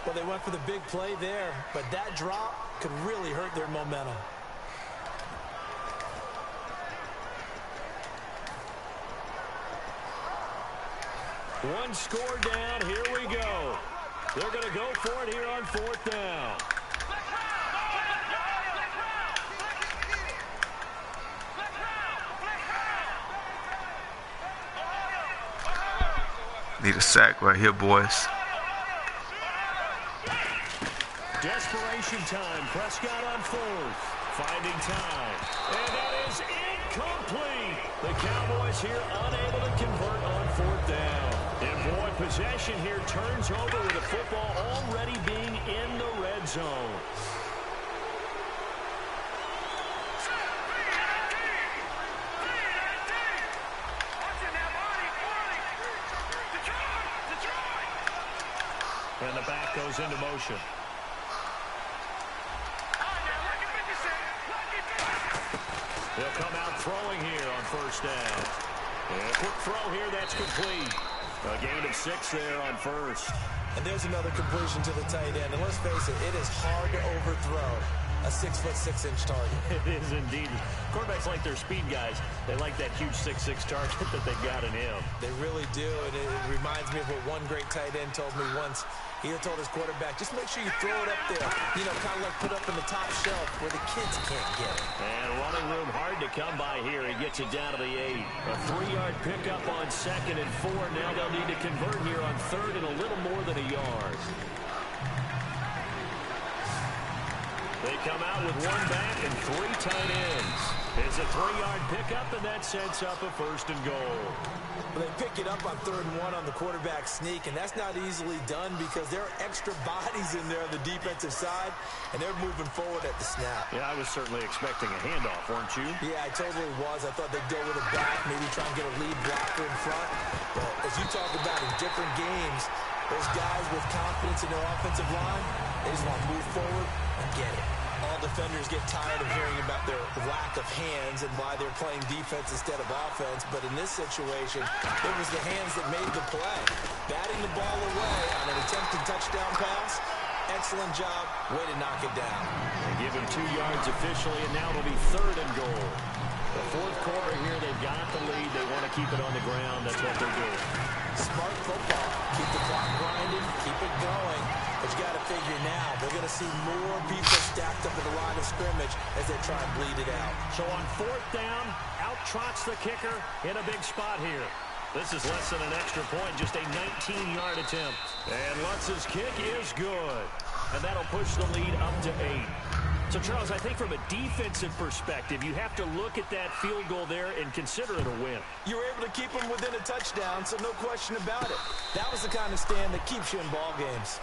Well, they went for the big play there, but that drop could really hurt their momentum. One score down. Here we go. They're going to go for it here on 4th down. Need a sack right here, boys. Desperation time. Prescott on 4th. Finding time. And that is incomplete. The Cowboys here unable to convert on 4th down. And boy, possession here turns over with the football already being in the red zone. And the back goes into motion. They'll come out throwing here on 1st down. And a quick throw here, that's complete. A gain of 6 there on 1st. And there's another completion to the tight end. And let's face it, it is hard to overthrow a 6'6" target. It is indeed. Quarterbacks like their speed guys. They like that huge 6'6" target that they got in him. They really do, and it reminds me of what one great tight end told me once. He had told his quarterback, just make sure you throw it up there, you know, kind of like put up in the top shelf where the kids can't get it. And running room hard to come by here. He gets it down to the 8. A 3-yard pickup on 2nd and 4. Now they'll need to convert here on 3rd and a little more than a yard. They come out with 1 back and 3 tight ends. It's a 3-yard pickup, and that sets up a 1st and goal. They pick it up on 3rd and 1 on the quarterback sneak, and that's not easily done because there are extra bodies in there on the defensive side, and they're moving forward at the snap. Yeah, I was certainly expecting a handoff, weren't you? Yeah, I totally was. I thought they'd go with a back, maybe try and get a lead blocker in front. But as you talk about in different games, those guys with confidence in their offensive line, they just want to move forward and get it. All defenders get tired of hearing about their lack of hands and why they're playing defense instead of offense. But in this situation, it was the hands that made the play. Batting the ball away on an attempted touchdown pass. Excellent job. Way to knock it down. They give him 2 yards officially, and now it'll be 3rd and goal. The 4th quarter here, they've got the lead. They want to keep it on the ground. That's what they're doing. Smart football. Keep the clock grinding. Keep it going. But you got to figure now, they're going to see more people stacked up at the line of scrimmage as they try and bleed it out. So on 4th down, out trots the kicker in a big spot here. This is less than an extra point, just a 19-yard attempt. And Lutz's kick is good. And that'll push the lead up to 8. So, Charles, I think from a defensive perspective, you have to look at that field goal there and consider it a win. You were able to keep them within a touchdown, so no question about it. That was the kind of stand that keeps you in ball games.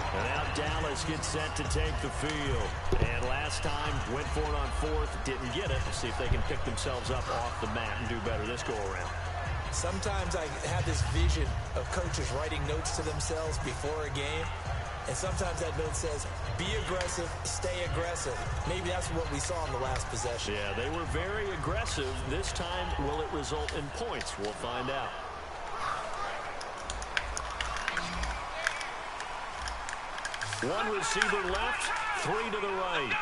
And now Dallas gets set to take the field. And last time, went for it on 4th, didn't get it. Let's see if they can pick themselves up off the mat and do better this go-around. Sometimes I have this vision of coaches writing notes to themselves before a game. And sometimes that note says, be aggressive, stay aggressive. Maybe that's what we saw in the last possession. Yeah, they were very aggressive. This time, will it result in points? We'll find out. One receiver left, 3 to the right.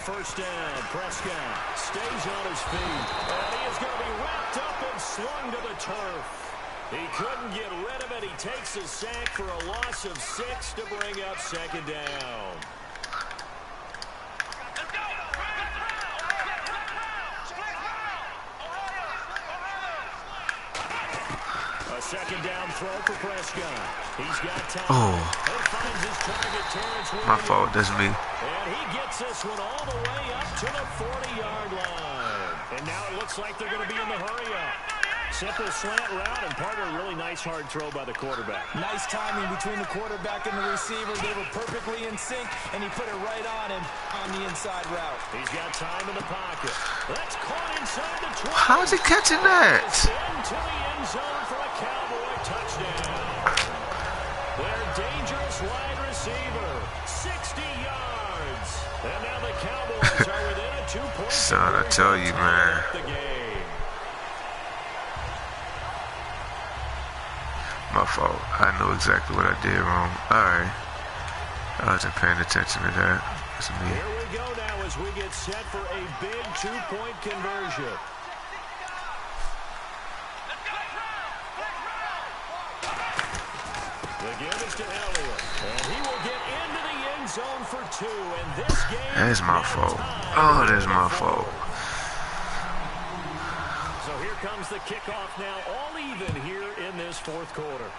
First down, Prescott stays on his feet. And he is going to be wrapped up and slung to the turf. He couldn't get rid of it. He takes a sack for a loss of 6 to bring up 2nd down. A 2nd down throw for Prescott. He's got time. Oh. He finds his target, Terrence Williams. My fault, that's me. And he gets this one all the way up to the 40-yard line. And now it looks like they're going to be in the hurry-up. Simple slant route, and part of a really nice hard throw by the quarterback. Nice timing between the quarterback and the receiver. They were perfectly in sync, and he put it right on him on the inside route. He's got time in the pocket. That's caught inside the 20. How's he catching that? Into the end zone for a Cowboy touchdown. Their dangerous wide receiver, 60 yards. And now the Cowboys are within a 2-point. Son, I tell you, man. My fault. I know exactly what I did wrong. Alright. I wasn't paying attention to that. That's me. Here we go now as we get set for a big 2-point conversion. The give is to Elliott, and he will get into the end zone for 2. And this game That's my fault. Oh, that's my fault. So here comes the kickoff now, all even here in this fourth quarter.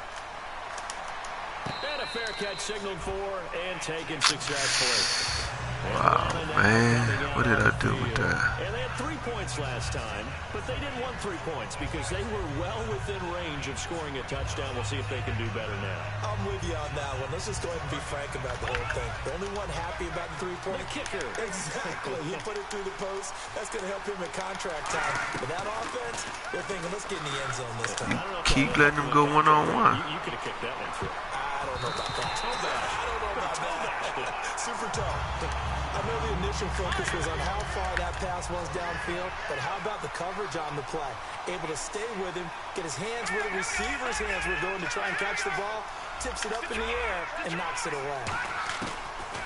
And a fair catch signaled for and taken successfully. Wow, man, what did I do with that? And they had 3 points last time, but they didn't want 3 points because they were well within range of scoring a touchdown. We'll see if they can do better now. I'm with you on that one. Let's just go ahead and be frank about the whole thing. The only one happy about the 3-point kicker. Exactly. He put it through the post. That's going to help him in contract time. But that offense, they're thinking, let's get in the end zone this time. Keep letting them go one-on-one. You could have kicked that one through. I don't know about that. I don't know about that. Super tough. I know the initial focus was on how far that pass was downfield, but how about the coverage on the play? Able to stay with him, get his hands where the receiver's hands were going to try and catch the ball, tips it up in the air, and knocks it away.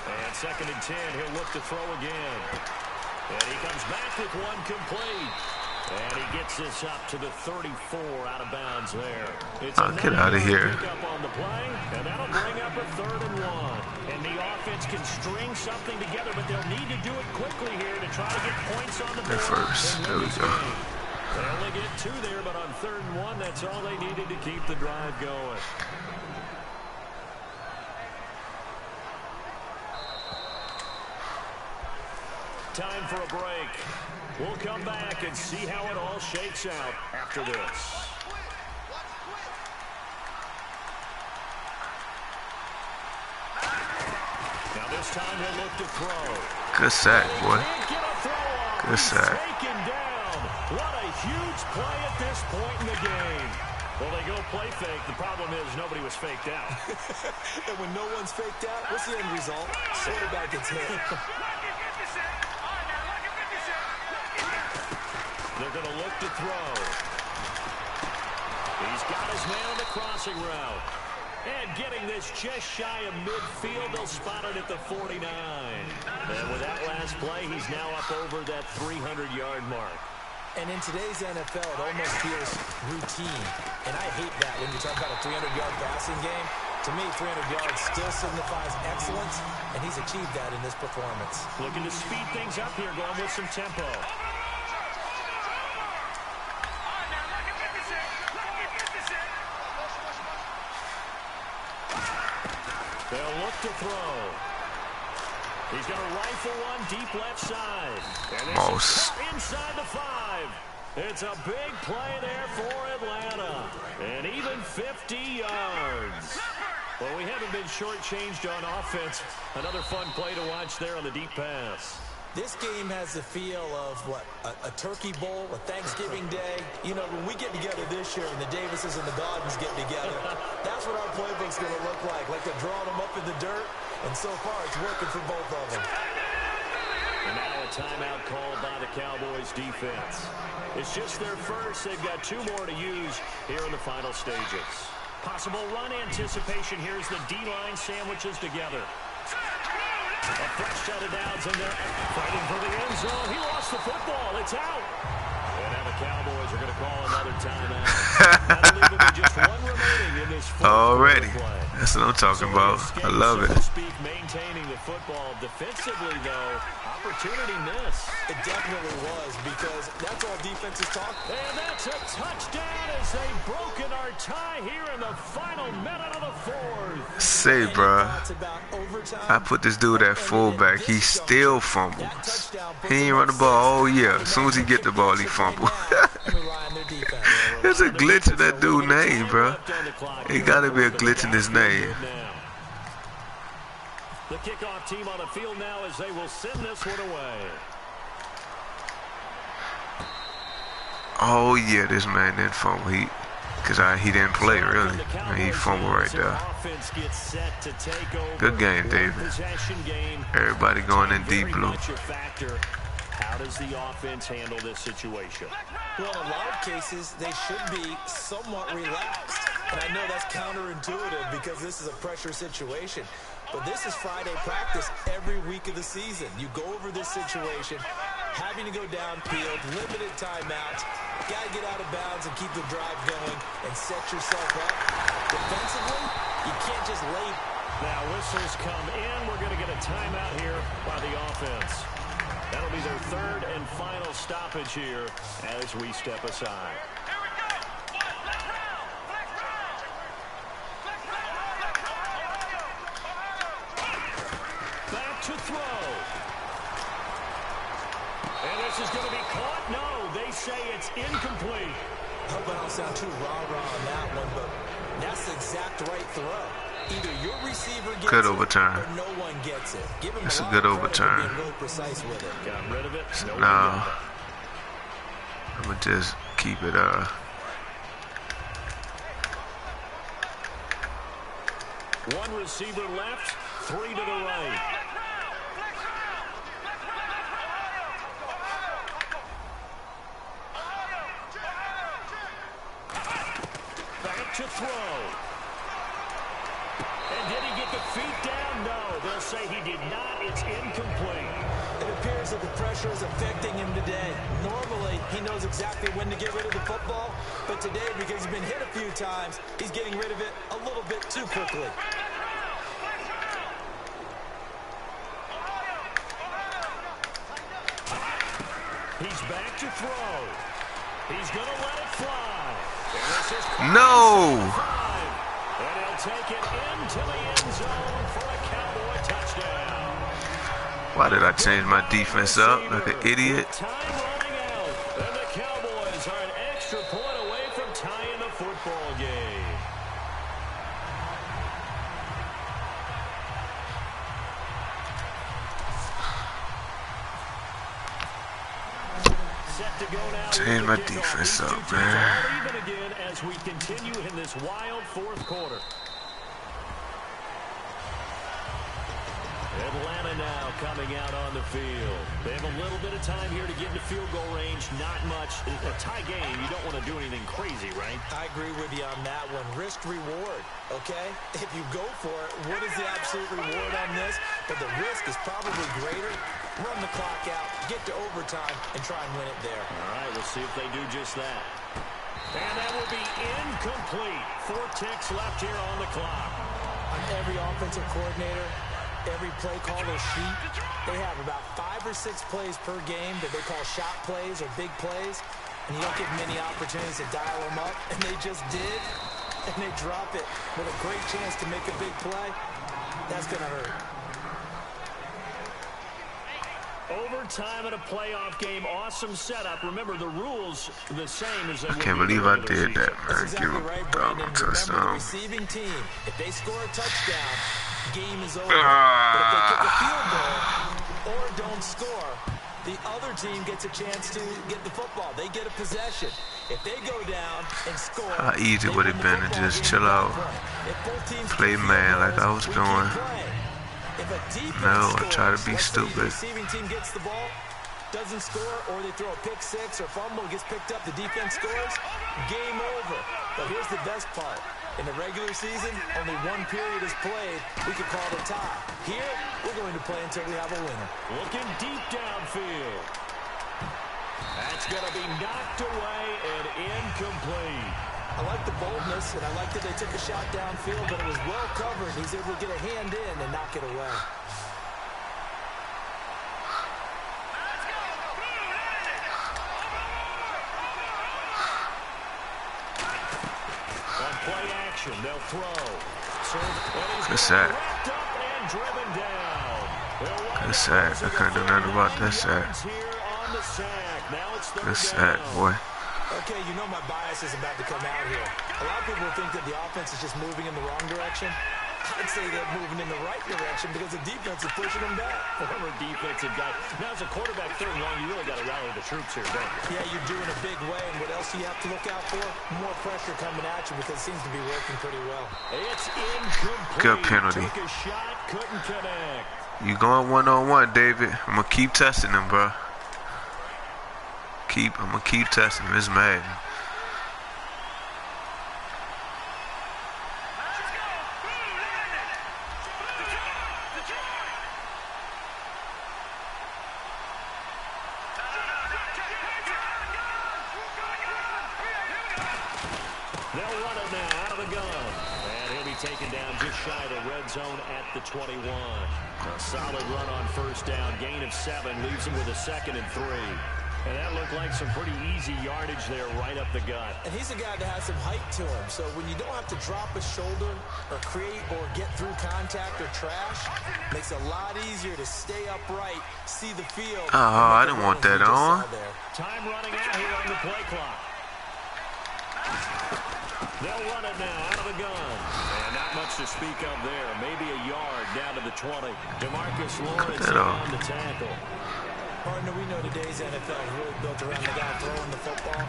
And 2nd and 10, he'll look to throw again. And he comes back with one complete. And he gets this up to the 34 out of bounds there. It's get out of here. Up on the play, and that'll bring up a 3rd and 1. And the offense can string something together, but they'll need to do it quickly here to try to get points on the board. First, there we go. They only get 2 there, but on 3rd and 1, that's all they needed to keep the drive going. Time for a break. We'll come back and see how it all shakes out after this. Now this time he'll look to throw. Good sack, boy. Good sack. Taken down. What a huge play at this point in the game. Well, they go play fake. The problem is nobody was faked out. And when no one's faked out, what's the end result? Quarterback gets hit. They're going to look to throw. He's got his man on the crossing route. And getting this just shy of midfield, they'll spot it at the 49. And with that last play, he's now up over that 300-yard mark. And in today's NFL, it almost feels routine. And I hate that when you talk about a 300-yard passing game. To me, 300 yards still signifies excellence, and he's achieved that in this performance. Looking to speed things up here, going with some tempo. They'll look to throw. He's going to rifle one deep left side. And this is inside the 5. It's a big play there for Atlanta. And even 50 yards. Well, we haven't been shortchanged on offense. Another fun play to watch there on the deep pass. This game has the feel of, what, a turkey bowl, a Thanksgiving day. You know, when we get together this year and the Davises and the Gardens get together, that's what our playbook's going to look like they're drawing them up in the dirt, and so far it's working for both of them. And now a timeout called by the Cowboys defense. It's just their first. They've got 2 more to use here in the final stages. Possible run anticipation. Here's the D-line sandwiches together. A fresh set of downs in there. Fighting for the end zone. He lost the football. It's out. And now the Cowboys are going to call another timeout. That'll leave him with just 1 remaining in this already. Play. That's what I'm talking about. I love it. Maintaining the football. Defensively, though, opportunity miss. It definitely was, because that's all defenses talk. And that's a touchdown as they've broken our tie here in the final minute of the 4th. Say, bruh, I put this dude at fullback. He still fumbles. He ain't run the ball all year. As soon as he get the ball, he fumble. There's a glitch in that dude's name, bruh. It gotta be a glitch in his name. The kickoff team on the field now as they will send this one away. Oh yeah, this man didn't fumble. He didn't play really. He fumbled right there. Good game, David. Everybody going in deep blue. How does the offense handle this situation? Well, in a lot of cases, they should be somewhat relaxed. And I know that's counterintuitive because this is a pressure situation. But this is Friday practice every week of the season. You go over this situation, having to go downfield, limited timeouts. got to get out of bounds and keep the drive going and set yourself up. Defensively, you can't just lay. Now whistles come in. We're going to get a timeout here by the offense. That'll be their third and final stoppage here as we step aside. Here we go. Flex round. Back to throw. And this is going to be caught. No, they say it's incomplete. I hope I don't sound too rah-rah on that one, but that's the exact right throw. Either your receiver gets good overturn. it or no one gets it. Give him It's a lot good of credit for overturn. being real precise with it. Got rid of it. Nobody No. got it. I'm going to just keep it One receiver left, three to the right. Back to throw. And did he get the feet down? No, they'll say he did not. It's incomplete. It appears that the pressure is affecting him today. Normally, he knows exactly when to get rid of the football, but today, because he's been hit a few times, he's getting rid of it a little bit too quickly. He's back to throw. He's going to let it fly. And this is No! and he'll take it into the end zone for a Cowboy touchdown. Why did I change my defense up like an idiot? Time running out, and the Cowboys are an extra point away from tying the football game. Set to go now. Change my defense up, man. Even again as we continue in this wild fourth quarter. Atlanta now coming out on the field. They have a little bit of time here to get into field goal range. Not much. A tie game, you don't want to do anything crazy, right? I agree with you on that one. Risk reward, okay? If you go for it, what is the absolute reward on this? But the risk is probably greater. Run the clock out, get to overtime, and try and win it there. All right, we'll see if they do just that. And that will be incomplete. 4 ticks left here on the clock. On every offensive coordinator, every play caller sheet, they have about 5 or 6 plays per game that they call shot plays or big plays, and you don't get many opportunities to dial them up, and they just did, and they drop it with a great chance to make a big play. That's going to hurt. Overtime in a playoff game, awesome setup. Remember, the rules the same as they I can't believe I did that, man. That's exactly Give right, a Brandon. Remember, the touchdown. receiving team, if they score a touchdown, game is over. But if they kick a field goal or don't score, the other team gets a chance to get the football. They get a possession. If they go down and score, How easy would it have been to just chill out, play man like I was doing. No, I try to be stupid. The receiving team gets the ball, doesn't score, or they throw a pick six or fumble, gets picked up, the defense scores, game over. But here's the best part. In the regular season, only one period is played. We could call it a tie. Here, we're going to play until we have a winner. Looking deep downfield. That's going to be knocked away and incomplete. I like the boldness, and I like that they took a shot downfield, but it was well covered. He's able to get a hand in and knock it away. On play action, they'll throw. Good sack. And driven down. Good sack. I couldn't do nothing about that sack. Good sack, boy. Okay, you know my bias is about to come out here. A lot of people think that the offense is just moving in the wrong direction. I'd say they're moving in the right direction because the defense is pushing them back. Former defensive guy. Now, as a quarterback, third and long, you really got to rally the troops here, don't you? Yeah, you're doing a big way, and what else do you have to look out for? More pressure coming at you because it seems to be working pretty well. It's incomplete. Good penalty. Took a shot, couldn't connect. You going one-on-one, David. I'm going to keep testing him, bro. I'm going to keep testing him. It's Madden. They'll run it now out of the gun. And he'll be taken down just shy of the red zone at the 21. A solid run on first down. Gain of 7 leaves him with a 2nd and 3. And that looked like some pretty easy yardage there right up the gut. And he's a guy that has some height to him. So when you don't have to drop a shoulder or create or get through contact or trash, makes it a lot easier to stay upright, see the field. Oh, I didn't want that on. Time running out here on the play clock. They'll run it now out of the gun. And not much to speak of there. Maybe a yard down to the 20. DeMarcus Lawrence on the tackle. Partner, we know today's NFL is really built around the guy throwing the football.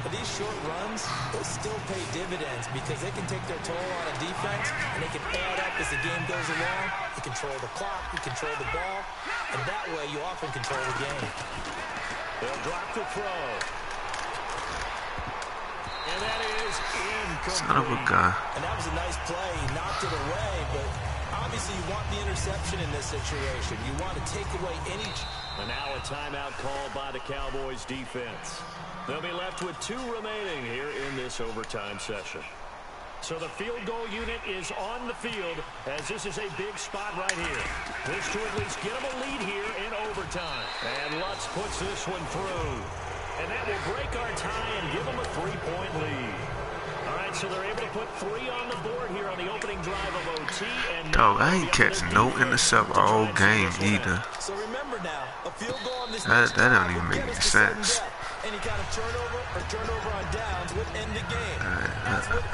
But these short runs, they still pay dividends because they can take their toll on a defense and they can add up as the game goes along. You control the clock, you control the ball, and that way you often control the game. They'll drop the throw. And that is incomplete. Son of a gun. And that was a nice play. He knocked it away, but obviously you want the interception in this situation. You want to take away any... And now a timeout called by the Cowboys defense. They'll be left with 2 remaining here in this overtime session. So the field goal unit is on the field as this is a big spot right here. This to at least get them a lead here in overtime. And Lutz puts this one through. And that will break our tie and give them a 3-point lead. All right, so they're able to put 3 on the board here on the opening drive of OT. And dog, I ain't catching no intercept all game either. So remember now, a field goal on this that don't even make any sense. Any kind of turnover on downs would end the game.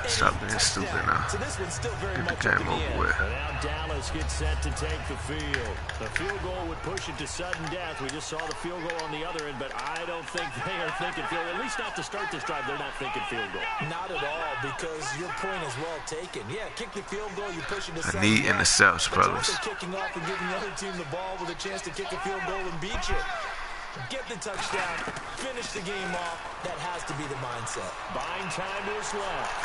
Stop being stupid now. So this one's still very Get much the game over with. And now Dallas gets set to take the field. The field goal would push it to sudden death. We just saw the field goal on the other end, but I don't think they are thinking field goal. At least not to start this drive, they're not thinking field goal. Not at all, because your point is well taken. Yeah, kick the field goal, you push it to sudden I need death. intercepts, But fellas. also kicking off and giving the other team the ball with a chance to kick a field goal and beat you. Get the touchdown, finish the game off. That has to be the mindset. Buying time is left.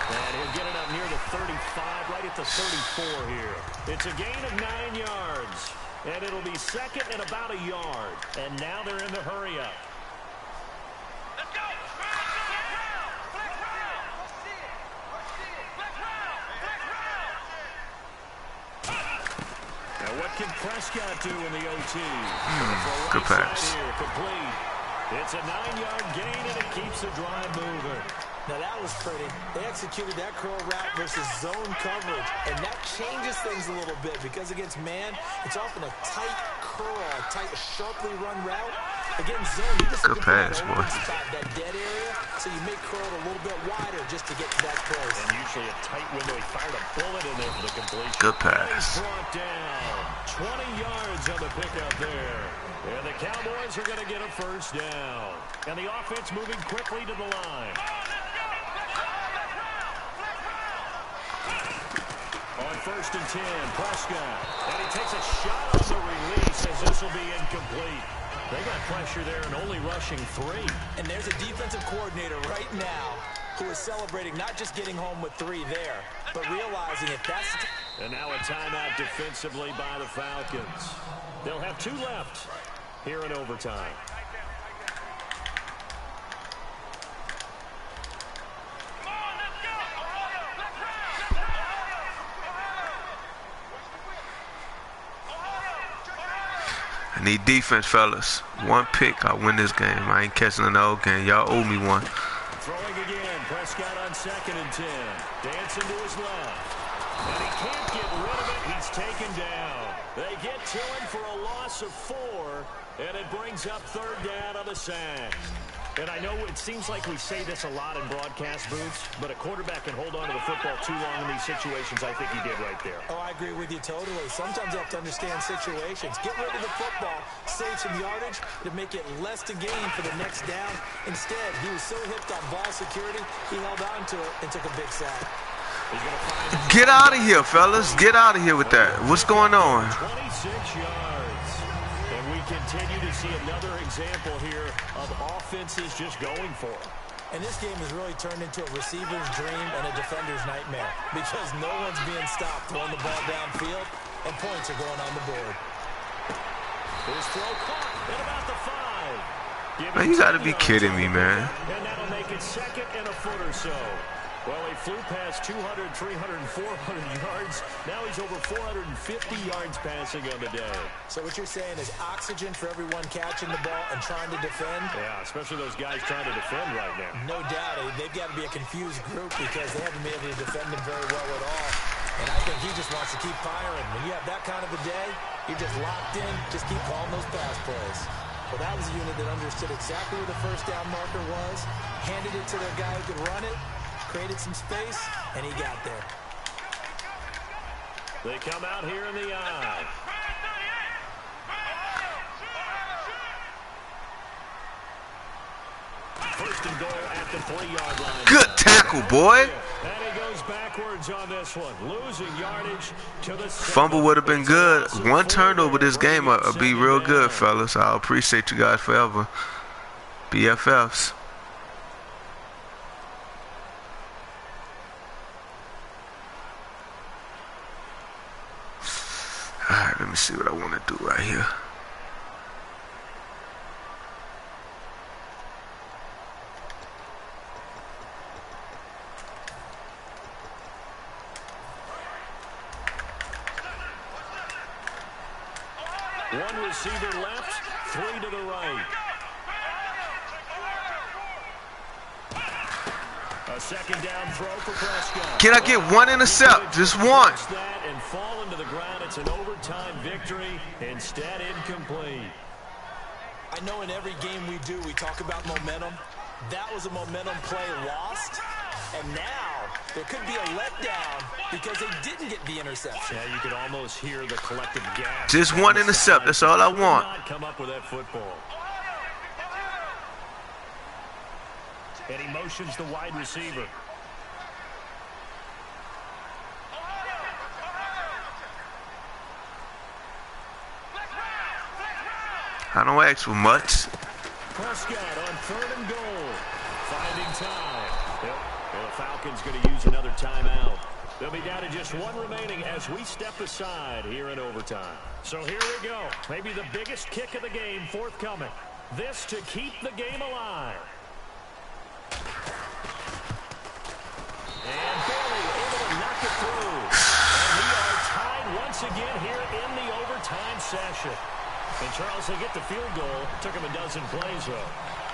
And he'll get it up near the 35, right at the 34 here. It's a gain of 9 yards. And it'll be 2nd and about a yard. And now they're in the hurry up. Let's go. Now what can Prescott do in the OT? Good pass. Here, complete. It's a 9-yard gain, and it keeps the drive moving. Now that was pretty. They executed that curl route versus zone coverage, and that changes things a little bit because against man, it's often a tight curl, a tight, sharply run route. Against zone, you just good pass, boy. That dead area, so you make curl a little bit wider just to get to that place. And usually a tight window. He fired a bullet in there for the completion. Good pass. He's brought down. 20 yards on the pickup there. And the Cowboys are going to get a first down. And the offense moving quickly to the line. On 1st and 10, Prescott. And he takes a shot on the release as this will be incomplete. They got pressure there and only rushing 3. And there's a defensive coordinator right now who is celebrating not just getting home with 3 there, but realizing if that's... And now a timeout defensively by the Falcons. They'll have 2 left here in overtime. I need defense, fellas. 1 pick, I win this game. I ain't catching an old game. Y'all owe me one. Throwing again. Prescott on 2nd and 10. Dancing to his left. And he can't get rid of it. He's taken down. They get to him for a loss of 4. And it brings up 3rd down on the sack. And I know it seems like we say this a lot in broadcast booths, but a quarterback can hold on to the football too long in these situations. I think he did right there. Oh, I agree with you totally. Sometimes you have to understand situations. Get rid of the football, save some yardage to make it less to gain for the next down. Instead, he was so hipped on ball security, he held on to it and took a big sack. Get out of here, fellas. Get out of here with that. What's going on? 26 yards. And we continue to see another example here of offenses just going for it. And this game has really turned into a receiver's dream and a defender's nightmare because no one's being stopped throwing the ball downfield, and points are going on the board. His throw caught at about the 5. Man, you gotta be kidding me, man. And that'll make it 2nd and a foot or so. Well, he flew past 200, 300, 400 yards. Now he's over 450 yards passing on the day. So what you're saying is oxygen for everyone catching the ball and trying to defend? Yeah, especially those guys trying to defend right now. No doubt. They've got to be a confused group because they haven't been able to defend him very well at all. And I think he just wants to keep firing. When you have that kind of a day, you're just locked in. Just keep calling those pass plays. Well, that was a unit that understood exactly where the first down marker was, handed it to their guy who could run it, created some space, and he got there. They come out here in the eye. First and goal at the 3-yard line. Good tackle, boy. And he goes backwards on this one, losing yardage to the Fumble would have been good. One turnover this game would be real good, fellas. I'll appreciate you guys forever. BFFs. All right, let me see what I want to do right here. One receiver left, 3 to the right. A second down throw for Prescott. Can I get one intercept? Just one. And fall into the ground. It's an overtime victory. Instead, incomplete. I know in every game we do, we talk about momentum. That was a momentum play lost. And now there could be a letdown because they didn't get the interception. Yeah, you could almost hear the collective gasp. Just one intercept. That's all I want. Could not come up with that football. And he motions the wide receiver. I don't ask for much. Prescott on 3rd and goal. Finding time. Yep. Well, the Falcons going to use another timeout. They'll be down to just one remaining as we step aside here in overtime. So here we go. Maybe the biggest kick of the game forthcoming. This to keep the game alive. And Bailey able to knock it through. And we are tied once again here in the overtime session. And Charles, they get the field goal. Took him a dozen plays, though.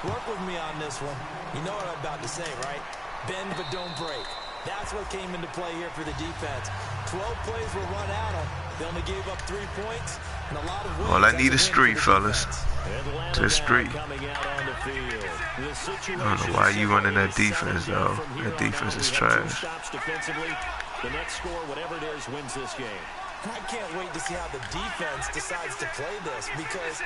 Work with me on this one. You know what I'm about to say, right? Bend but don't break. That's what came into play here for the defense. 12 plays were run out on. They only gave up 3 points. And a lot of wins. All I need is street, fellas. Just street. I don't know why you running that defense, though. That defense is trash. The next score, whatever it is, wins this game. And I can't wait to see how the defense decides to play this, because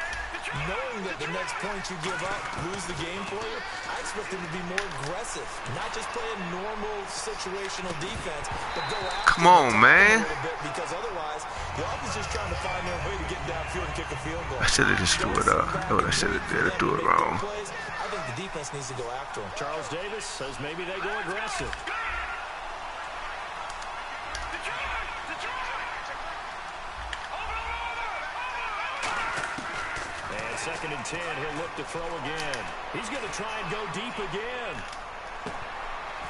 knowing that the next point you give up, lose the game for you, I expect them to be more aggressive, not just play a normal situational defense, but go after Come on, man. a little bit, because otherwise, you're always just trying to find their way to get downfield and kick a field goal. I should have just threw it up. That's what I should have did. I threw it wrong. I think the defense needs to go after him. Charles Davis says maybe they go aggressive. And 2nd and 10, he'll look to throw again. He's going to try and go deep again.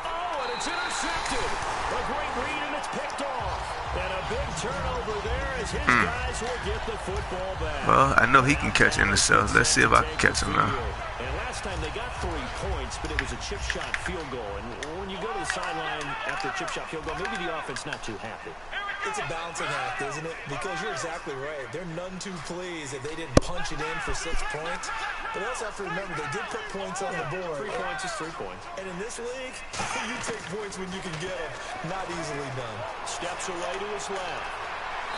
Oh, and it's intercepted. A great read, and it's picked off. And a big turnover there as his guys will get the football back. Well, I know he can catch intercepts. Let's see if I can catch him now. And last time they got 3 points, but it was a chip shot field goal. And when you go to the sideline after a chip shot field goal, maybe the offense not too happy. It's a balancing act, isn't it? Because you're exactly right. They're none too pleased that they didn't punch it in for 6 points. But they also have to remember they did put points on the board. 3 points is 3 points. And in this league, you take points when you can get them. Not easily done. Steps away to his left.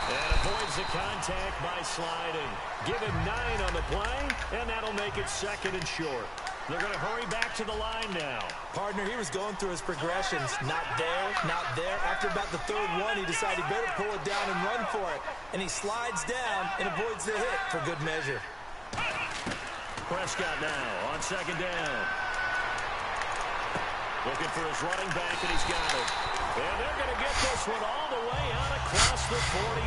And avoids the contact by sliding. Give him 9 on the play, and that'll make it 2nd and short. They're going to hurry back to the line now. Partner, he was going through his progressions. Not there, not there. After about the 3rd one, he decided he better pull it down and run for it. And he slides down and avoids the hit for good measure. Prescott now on 2nd down. Looking for his running back, and he's got it. And they're going to get this one all the way out across the 45.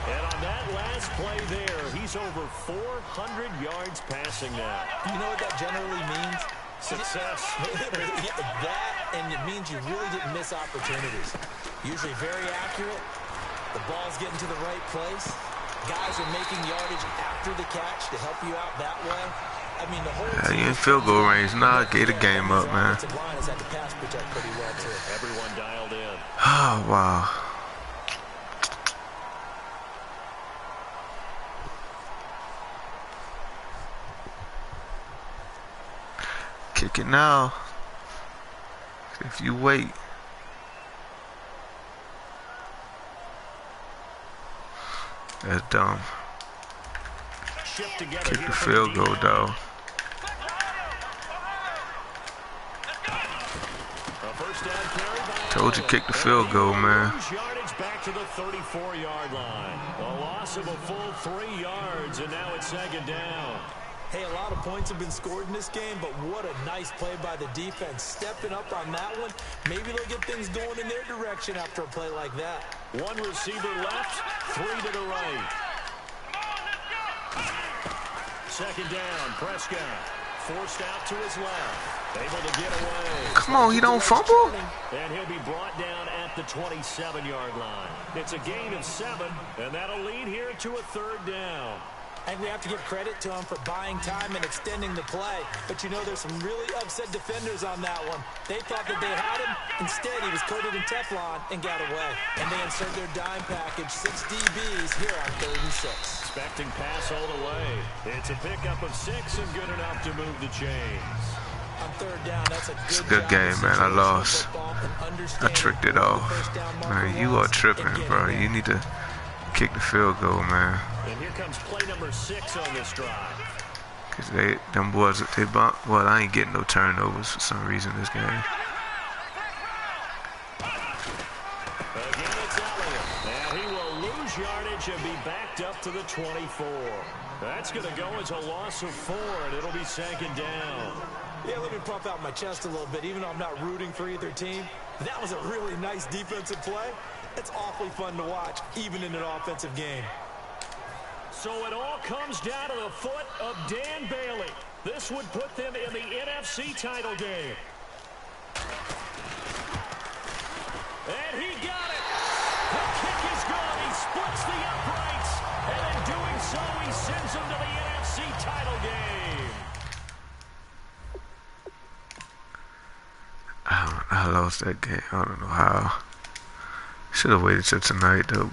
And on that last play there, he's over 400 yards passing now. You know what that generally means? Success. That, and it means you really didn't miss opportunities. Usually very accurate. The ball's getting to the right place. Guys are making yardage after the catch to help you out that way. I mean, the whole you in field goal range. Nah, get the game up, man. Everyone dialed in. Oh, wow. Kick it now. If you wait. That's dumb. Kick the field goal, though. Told you kick the field goal, man. Yardage back to the 34-yard line. A loss of a full 3 yards, and now it's second down. Hey, a lot of points have been scored in this game, but what a nice play by the defense. Stepping up on that one, maybe they'll get things going in their direction after a play like that. One receiver left, 3 to the right. Second down, Prescott. Forced out to his left. Able to get away. Come on, he don't fumble? And he'll be brought down at the 27-yard line. It's a gain of 7, and that'll lead here to a third down. I think we have to give credit to him for buying time and extending the play. But, you know, there's some really upset defenders on that one. They thought that they had him. Instead, he was coated in Teflon and got away. And they insert their dime package. 6 DBs here on 3rd and 6. Expecting pass all the way. It's a pickup of 6 and good enough to move the chains. On 3rd down, that's it's a good game, man. I lost. I tricked it off. Man, you are tripping, bro. You need to kick the field goal, man. And here comes play number 6 on this drive. Cause them boys, well, I ain't getting no turnovers for some reason this game. Again, it's Elliott. Now he will lose yardage and be backed up to the 24. That's going to go as a loss of 4, and it'll be second down. Yeah, let me puff out my chest a little bit, even though I'm not rooting for either team. That was a really nice defensive play. It's awfully fun to watch, even in an offensive game. So it all comes down to the foot of Dan Bailey. This would put them in the NFC title game. And he got it. The kick is gone. He splits the uprights. And in doing so, he sends them to the NFC title game. I lost that game. I don't know how. Should have waited till tonight, though.